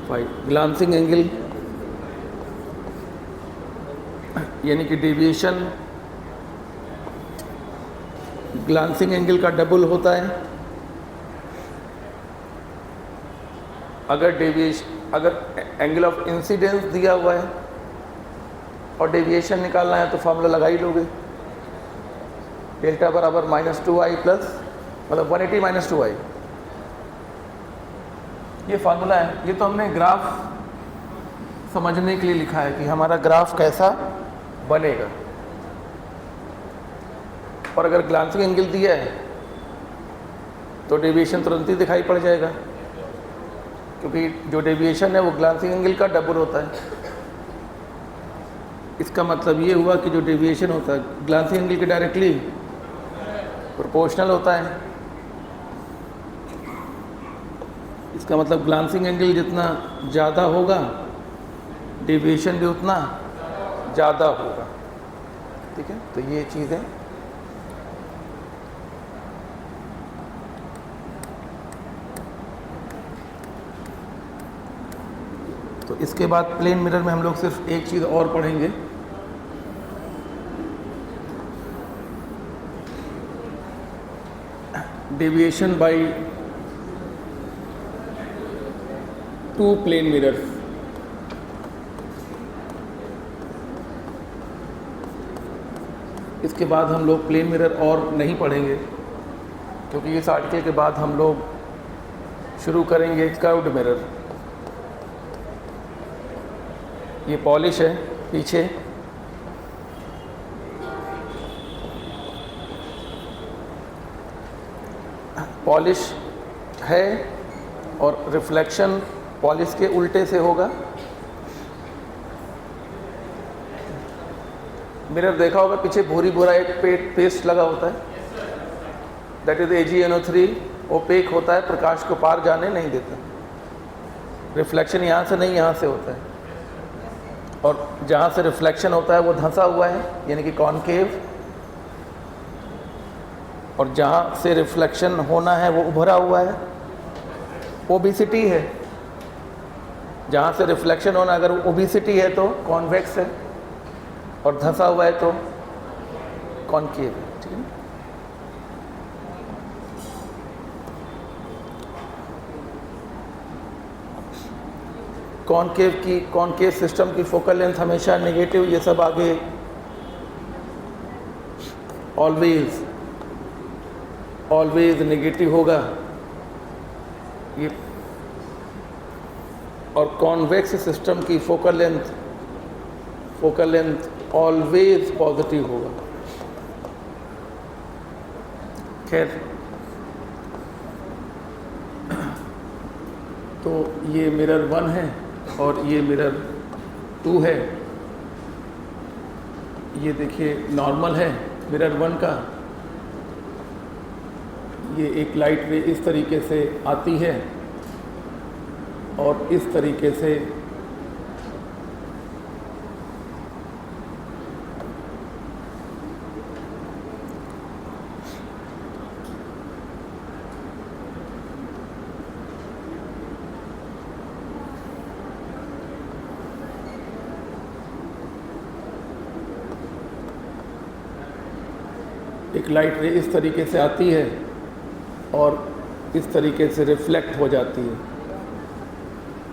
5। ग्लांसिंग एंगल यानी कि डेविएशन ग्लांसिंग एंगल का डबल होता है। अगर एंगल ऑफ इंसिडेंस दिया हुआ है और डेविएशन निकालना है तो फार्मूला लगा ही लोगे, डेल्टा बराबर -2i प्लस, मतलब 180 माइनस 2i। ये फार्मूला है। ये तो हमने ग्राफ समझने के लिए लिखा है कि हमारा ग्राफ कैसा बनेगा। और अगर ग्लांसिंग एंगल दिया है तो डेविएशन तुरंत ही दिखाई पड़ जाएगा, क्योंकि जो डेविएशन है वो ग्लांसिंग एंगल का डबल होता है। इसका मतलब ये हुआ कि जो डेविएशन होता है ग्लांसिंग एंगल के डायरेक्टली प्रोपोर्शनल होता है। इसका मतलब ग्लांसिंग एंगल जितना ज़्यादा होगा डेविएशन भी उतना ज़्यादा होगा, ठीक है? तो ये चीज़ है। तो इसके बाद प्लेन मिरर में हम लोग सिर्फ एक चीज़ और पढ़ेंगे, डेविएशन बाय 2 प्लेन मिरर्स। इसके बाद हम लोग प्लेन मिरर और नहीं पढ़ेंगे, क्योंकि इस आर्टिकल के बाद हम लोग शुरू करेंगे कर्व्ड मिरर। ये पॉलिश है पीछे, पॉलिश है और रिफ्लेक्शन पॉलिश के उल्टे से होगा। मिरर देखा होगा पीछे भूरी भूरा एक पेस्ट लगा होता है, दैट इज AgNO3। ओपेक होता है, प्रकाश को पार जाने नहीं देता। रिफ्लेक्शन यहाँ से नहीं, यहाँ से होता है, और जहाँ से रिफ्लेक्शन होता है वो धंसा हुआ है, यानी कि कॉनकेव। और जहाँ से रिफ्लेक्शन होना है वो उभरा हुआ है, ओबिसिटी है। जहाँ से रिफ्लेक्शन होना अगर ओबिसिटी है तो कॉन्वेक्स है, और धंसा हुआ है तो कॉनकेव है। ठीक है। कॉनकेव सिस्टम की फोकल लेंथ हमेशा नेगेटिव, ये सब आगे ऑलवेज नेगेटिव होगा ये। और कॉन्वेक्स सिस्टम की फोकल लेंथ ऑलवेज पॉजिटिव होगा। खैर, तो ये मिरर 1 है और ये मिरर 2 है। ये देखिए नॉर्मल है मिरर 1 का। ये एक लाइट रे इस तरीके से आती है और इस तरीके से एक लाइट रे इस तरीके से आती है और इस तरीके से रिफ्लेक्ट हो जाती है।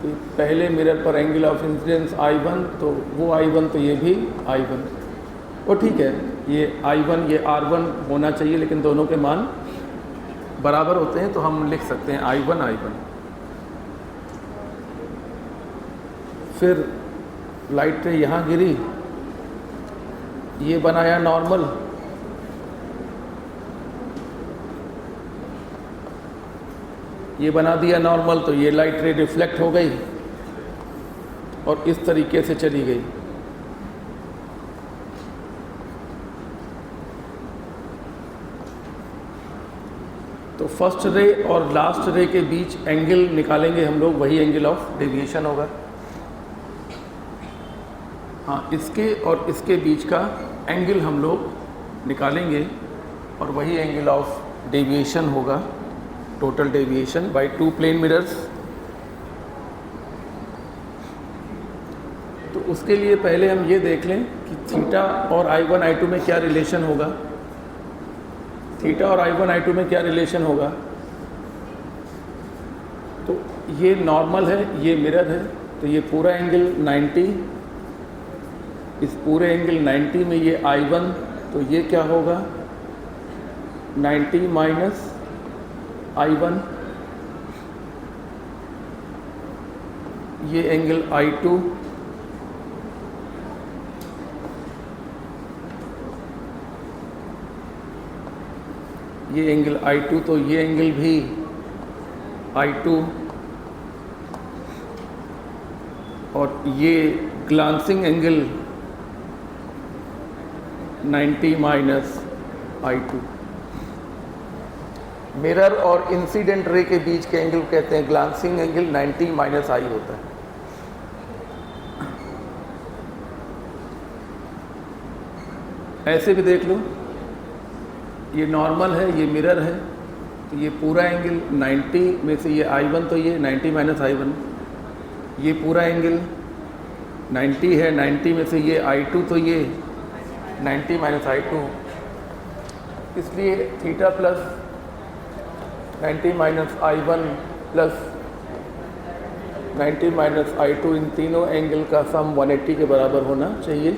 तो पहले मिरर पर एंगल ऑफ इंसिडेंस I1, तो वो I1 तो ये भी I1, वो ठीक है। ये I1 ये R1 होना चाहिए, लेकिन दोनों के मान बराबर होते हैं, तो हम लिख सकते हैं I1। फिर लाइट रे यहाँ गिरी, ये बनाया नॉर्मल, ये बना दिया नॉर्मल, तो ये लाइट रे रिफ्लेक्ट हो गई और इस तरीके से चली गई। तो फर्स्ट रे और लास्ट रे के बीच एंगल निकालेंगे हम लोग, वही एंगल ऑफ डेविएशन होगा। हाँ, इसके और इसके बीच का एंगल हम लोग निकालेंगे और वही एंगल ऑफ डेविएशन होगा, total deviation by 2 plane mirrors. तो उसके लिए पहले हम ये देख लें कि थीटा और I1 I2 में क्या रिलेशन होगा। थीटा और I1 I2 में क्या रिलेशन होगा। तो ये नॉर्मल है, ये मिरर है, तो ये पूरा एंगल 90, इस पूरे एंगल 90 में ये I1, तो ये क्या होगा 90 माइनस I1, ये एंगल I2, ये एंगल I2, तो ये एंगल भी I2, और ये glancing angle 90 minus I2। Mirror और इंसिडेंट रे के बीच के एंगल कहते हैं ग्लांसिंग एंगल, 90 माइनस I होता है। ऐसे भी देख लो, ये नॉर्मल है, ये मिरर है, तो ये पूरा एंगल 90 में से ये I1, तो ये 90 माइनस I1, ये पूरा एंगल 90 है, 90 में से ये I2, तो ये 90 माइनस I2। इसलिए theta plus 90 minus I1 plus 90 minus I2, इन तीनों एंगल का सम 180 के बराबर होना चाहिए।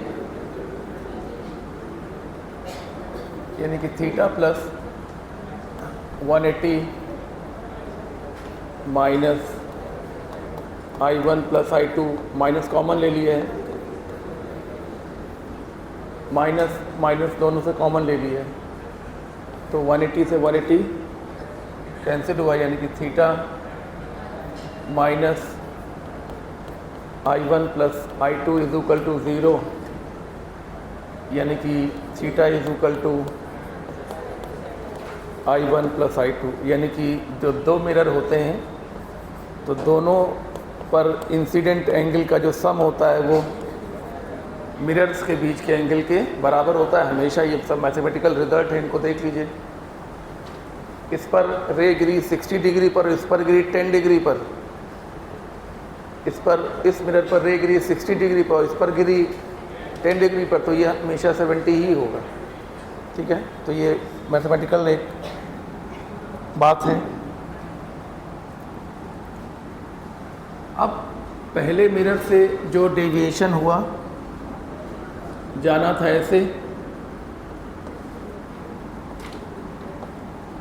यानी कि theta plus 180 minus I1 plus I2, minus common ले लिए है, माइनस माइनस दोनों से कॉमन ले लिए है, तो 180 से 180 कैंसिल हुआ, यानी कि theta minus I1 plus I2 is equal to 0, यानी कि theta is equal to I1 plus I2। यानी कि जो दो मिरर होते हैं तो दोनों पर इंसिडेंट एंगल का जो सम होता है वो मिरर्स के बीच के एंगल के बराबर होता है हमेशा। ये सब मैथमेटिकल रिजल्ट है, इनको देख लीजिए। इस पर रे गिरी 60 डिग्री पर, इस पर गिरी 10 डिग्री पर, इस मिरर पर रे गिरी 60 डिग्री पर, इस पर गिरी 10 डिग्री पर, तो ये हमेशा 70 ही होगा। ठीक है, तो ये मैथमेटिकल एक बात है। अब पहले मिरर से जो डेविएशन हुआ, जाना था ऐसे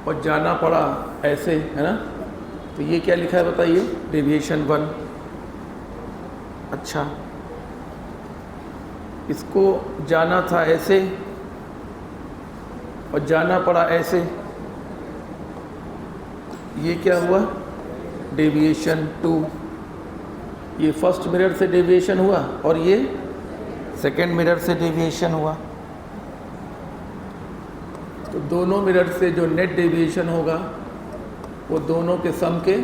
और जाना पड़ा ऐसे, है ना, तो ये क्या लिखा है बताइए, डेविएशन 1। अच्छा, इसको जाना था ऐसे और जाना पड़ा ऐसे, ये क्या हुआ, डेविएशन 2। ये फर्स्ट मिरर से डेविएशन हुआ और ये सेकेंड मिरर से डेविएशन हुआ। तो दोनों मिरर से जो नेट डेविएशन होगा वो दोनों के सम के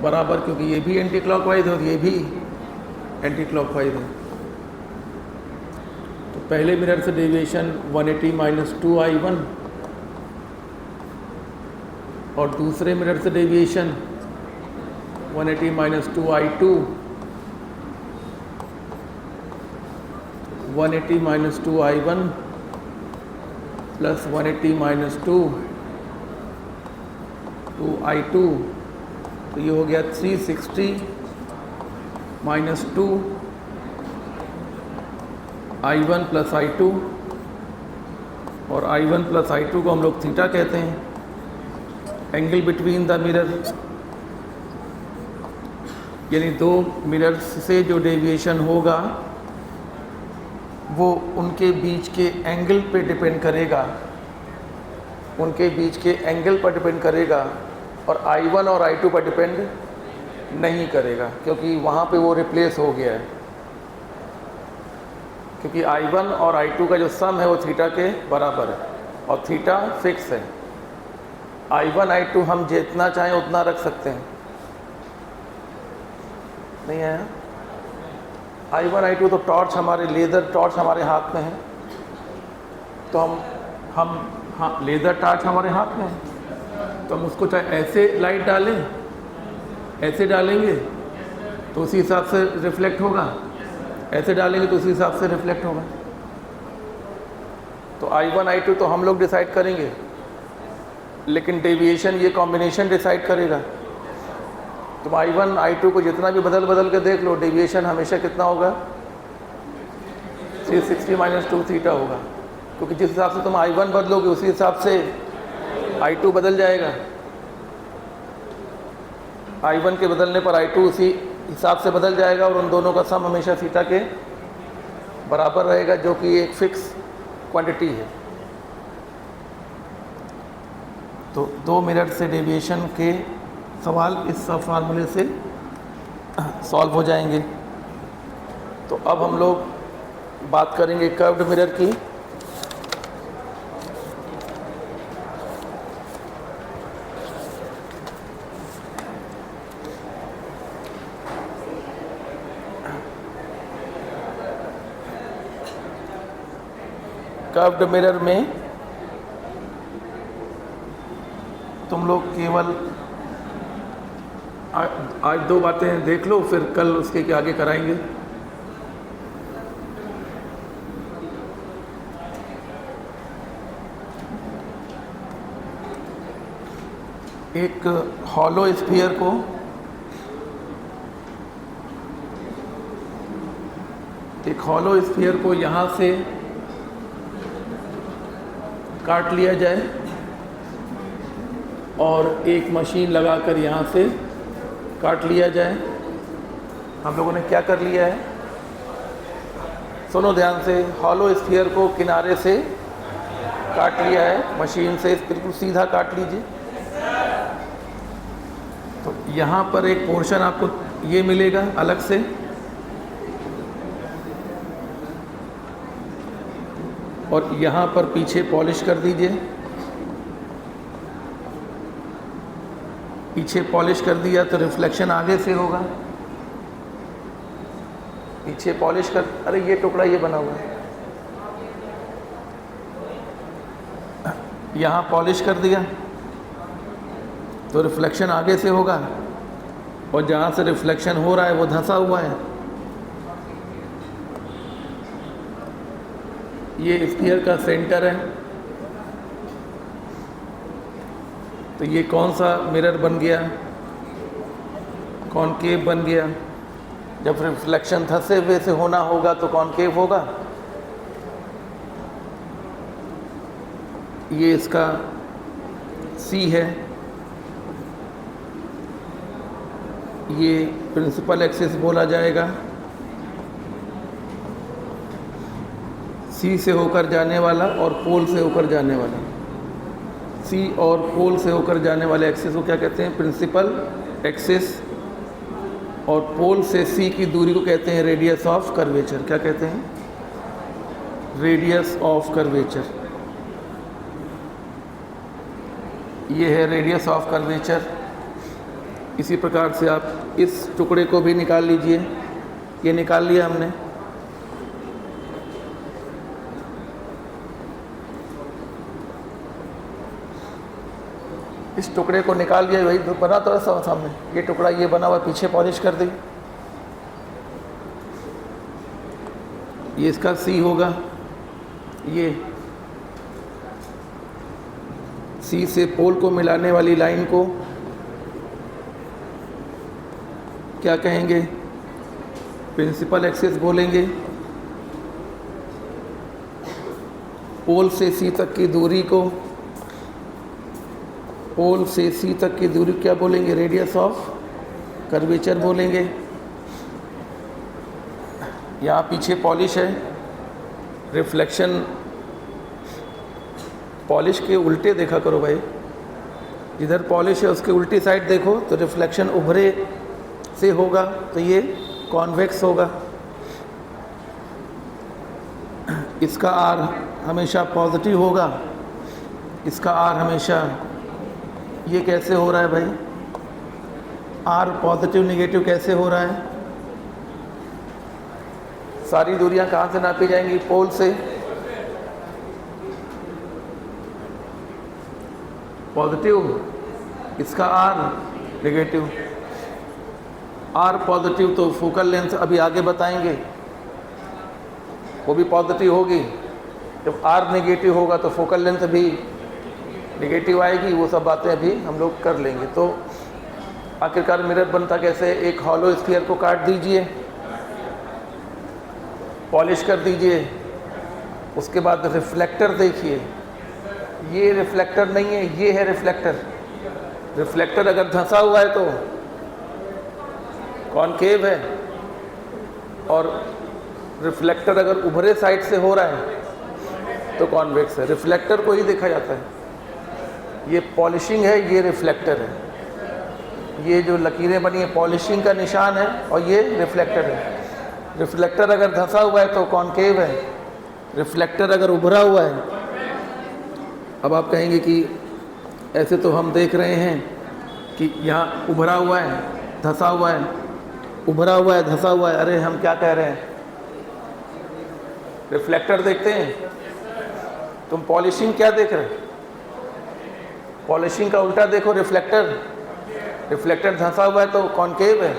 बराबर, क्योंकि ये भी एंटी क्लॉकवाइज है और ये भी एंटी क्लॉकवाइज है। तो पहले मिरर से डेविएशन 180 माइनस 2i1 और दूसरे मिरर से deviation 180 minus 2i2, 180 minus 2i1 plus 180 minus 2i2, तो ये हो गया 360 माइनस 2i1 प्लस i2, और i1 प्लस i2 को हम लोग थीटा कहते हैं, एंगल बिटवीन द मिरर, यानी दो मिरर्स से जो डेविएशन होगा वो उनके बीच के एंगल पे डिपेंड करेगा, उनके बीच के एंगल पर डिपेंड करेगा, और i1 और i2 पर डिपेंड नहीं करेगा, क्योंकि वहाँ पे वो रिप्लेस हो गया है। क्योंकि i1 और i2 का जो सम है वो थीटा के बराबर है और थीटा फिक्स है। i1 i2 हम जितना चाहें उतना रख सकते हैं। नहीं आया? i1 i2 तो टॉर्च, हमारे लेज़र टॉर्च हमारे हाथ में है, तो हम लेज़र टॉर्च हमारे हाथ में है, तो हम उसको चाहे ऐसे लाइट डालें, ऐसे डालेंगे तो उसी हिसाब से रिफ्लेक्ट होगा, ऐसे डालेंगे तो उसी हिसाब से रिफ्लेक्ट होगा। तो i1 i2 तो हम लोग डिसाइड करेंगे, लेकिन डेविएशन ये कॉम्बिनेशन डिसाइड करेगा। तुम i1 i2 को जितना भी बदल के देख लो, डेविएशन हमेशा कितना होगा, 360 माइनस 2 थीटा होगा, क्योंकि जिस हिसाब से तुम i1 बदलोगे उसी हिसाब से i2 बदल जाएगा। i1 के बदलने पर i2 उसी हिसाब से बदल जाएगा, और उन दोनों का सम हमेशा थीटा के बराबर रहेगा, जो कि एक फिक्स क्वांटिटी है। तो दो मिरर से डेविएशन के सवाल इस सब फार्मूले से सॉल्व हो जाएंगे। तो अब हम लोग बात करेंगे कर्व्ड मिरर की। कर्व्ड मिरर में तुम लोग केवल आज दो बातें देख लो, फिर कल उसके के आगे कराएंगे। एक हॉलो स्फीयर को यहाँ से काट लिया जाए और एक मशीन लगाकर यहाँ से काट लिया जाए। हम लोगों ने क्या कर लिया है, सुनो ध्यान से, हॉलो स्फीयर को किनारे से काट लिया है मशीन से, बिल्कुल सीधा काट लीजिए। तो यहाँ पर एक पोर्शन आपको ये मिलेगा अलग से, और यहाँ पर पीछे पॉलिश कर दीजिए। पीछे पॉलिश कर दिया तो रिफ्लेक्शन आगे से होगा। पीछे पॉलिश कर, अरे ये टुकड़ा ये बना हुआ है, यहाँ पॉलिश कर दिया तो रिफ्लेक्शन आगे से होगा, और जहाँ से रिफ्लेक्शन हो रहा है वो धंसा हुआ है। ये स्फीयर का सेंटर है। तो ये कौन सा मिरर बन गया? कॉनकेव बन गया। जब रिफ्लेक्शन धंसे हुए से होना होगा तो कॉनकेव होगा। ये इसका सी है, ये प्रिंसिपल एक्सिस बोला जाएगा। सी से होकर जाने वाला और पोल से होकर जाने वाला, सी और पोल से होकर जाने वाले एक्सिस को क्या कहते हैं? Principal axis. और पोल से सी की दूरी को कहते हैं रेडियस ऑफ कर्वेचर। क्या कहते हैं? Radius of curvature. ये है रेडियस ऑफ कर्वेचर। इसी प्रकार से आप इस टुकड़े को भी निकाल लीजिए। ये निकाल लिया हमने। इस टुकड़े को निकाल दिया, वही बना तो है सामने। ये टुकड़ा ये बना हुआ, पीछे पॉलिश कर दी। ये इसका सी होगा। ये सी से पोल को मिलाने वाली लाइन को क्या कहेंगे? प्रिंसिपल एक्सिस बोलेंगे। पोल से सी तक की दूरी को, पोल से सी तक की दूरी क्या बोलेंगे? रेडियस ऑफ कर्वेचर बोलेंगे। यहाँ पीछे पॉलिश है। रिफ्लेक्शन पॉलिश के उल्टे देखा करो भाई। जिधर पॉलिश है उसके उल्टी साइड देखो तो रिफ्लेक्शन उभरे से होगा, तो ये कॉन्वेक्स होगा। इसका आर हमेशा पॉजिटिव होगा, इसका आर हमेशा, ये कैसे हो रहा है भाई? आर पॉजिटिव नेगेटिव कैसे हो रहा है? सारी दूरियां कहाँ से नापी जाएंगी? पोल से। पॉजिटिव, इसका आर नेगेटिव। आर पॉजिटिव तो फोकल लेंथ अभी आगे बताएंगे, वो भी पॉजिटिव होगी। जब आर नेगेटिव होगा तो फोकल लेंथ भी नेगेटिव आएगी। वो सब बातें अभी हम लोग कर लेंगे। तो आखिरकार मिरर बनता कैसे? एक हॉलो स्फीयर को काट दीजिए, पॉलिश कर दीजिए, उसके बाद रिफ्लेक्टर देखिए। ये रिफ्लेक्टर नहीं है, ये है रिफ्लेक्टर। रिफ्लेक्टर अगर धंसा हुआ है तो कॉनकेव है, और रिफ्लेक्टर अगर उभरे साइड से हो रहा है तो कॉन्वेक्स है। रिफ्लेक्टर को ही देखा जाता है। ये पॉलिशिंग है, ये रिफ्लेक्टर है। ये जो लकीरें बनी है पॉलिशिंग का निशान है, और ये रिफ्लेक्टर है। रिफ्लेक्टर अगर धंसा हुआ है तो कॉनकेव है, रिफ्लेक्टर अगर उभरा हुआ है। अब आप कहेंगे कि ऐसे तो हम देख रहे हैं कि यहाँ उभरा हुआ है, धंसा हुआ है, उभरा हुआ है, धंसा हुआ है। अरे हम क्या कह रहे हैं? रिफ्लेक्टर देखते हैं। तुम पॉलिशिंग क्या देख रहे हो? पॉलिशिंग का उल्टा देखो, रिफ्लेक्टर। रिफ्लेक्टर धंसा हुआ है तो कॉनकेव है,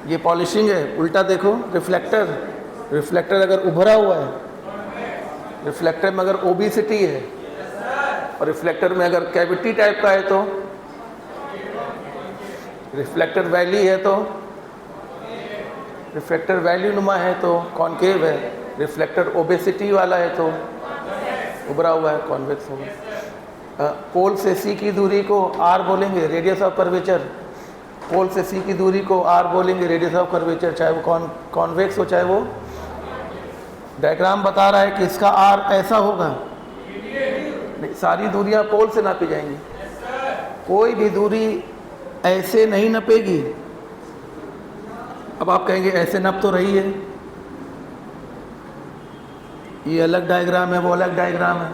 ये पॉलिशिंग है। उल्टा देखो, रिफ्लेक्टर। रिफ्लेक्टर अगर उभरा हुआ है, रिफ्लेक्टर में अगर ओबिसिटी है, और रिफ्लेक्टर में अगर कैविटी टाइप का है तो, रिफ्लेक्टर वैली है तो, रिफ्लेक्टर वैल्यू नुमा है तो कॉनकेव है। रिफ्लेक्टर ओबेसिटी वाला है तो उभरा हुआ है, कॉन्वेक्स होगा। पोल से सी की दूरी को आर बोलेंगे, रेडियस ऑफ कर्वेचर। पोल से सी की दूरी को आर बोलेंगे, रेडियस ऑफ कर्वेचर, चाहे वो कॉन्वेक्स हो चाहे वो। डायग्राम बता रहा है कि इसका आर ऐसा होगा। नहीं, सारी दूरियां पोल से नापी जाएंगी। कोई भी दूरी ऐसे नहीं नपेगी। अब आप कहेंगे ऐसे नप तो रही है, ये अलग डायग्राम है, वो अलग डायग्राम है।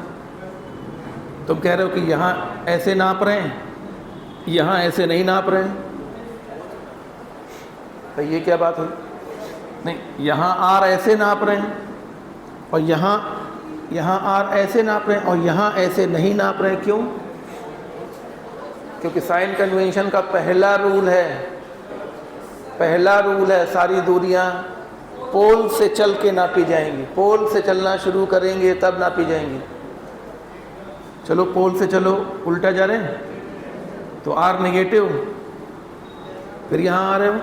तुम कह रहे हो कि यहाँ ऐसे नाप रहे हैं, यहाँ ऐसे नहीं नाप रहे हैं, तो ये क्या बात हुई? नहीं, यहाँ आर ऐसे नाप रहे हैं, और यहाँ आर ऐसे नाप रहे हैं, और यहाँ ऐसे नहीं नाप रहे हैं। क्यों? क्योंकि साइन कन्वेंशन का पहला रूल है सारी दूरियां पोल से चल के नापी जाएंगी। पोल से चलना शुरू करेंगे तब नापी जाएंगी। चलो पोल से चलो, उल्टा जा रहे हैं तो आर नेगेटिव, फिर यहाँ आ रहे हो,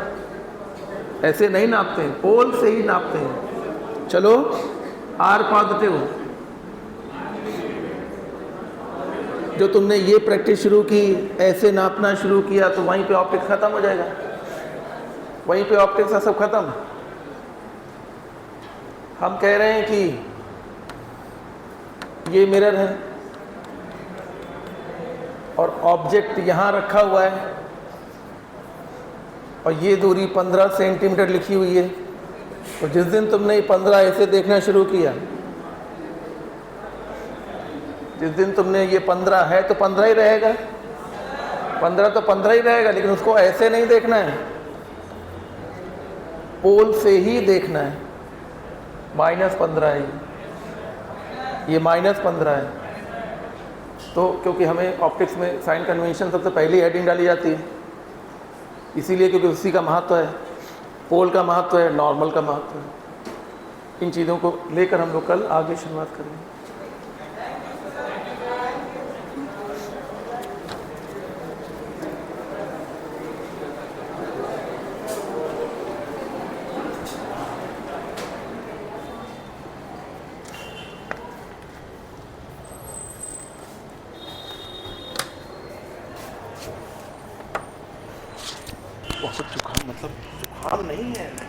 ऐसे नहीं नापते हैं, पोल से ही नापते हैं। चलो आर पॉजिटिव, जो तुमने ये प्रैक्टिस शुरू की, ऐसे नापना शुरू किया तो वहीं पे ऑप्टिक्स खत्म हो जाएगा, वहीं पे ऑप्टिक्स का सब खत्म। हम कह रहे हैं कि ये मिरर है और ऑब्जेक्ट यहाँ रखा हुआ है और ये दूरी 15 सेंटीमीटर लिखी हुई है। तो जिस दिन तुमने 15 ऐसे देखना शुरू किया, जिस दिन तुमने ये 15 है तो 15 ही रहेगा, 15 तो 15 ही रहेगा, लेकिन उसको ऐसे नहीं देखना है, पोल से ही देखना है। -15 है ये -15 है। तो क्योंकि हमें ऑप्टिक्स में साइन कन्वेंशन सबसे पहली हेडिंग डाली जाती है, इसीलिए क्योंकि उसी का महत्व है, पोल का महत्व है, नॉर्मल का महत्व है। इन चीज़ों को लेकर हम लोग कल आगे शुरुआत करेंगे। जुकाम मतलब जुकाम नहीं है।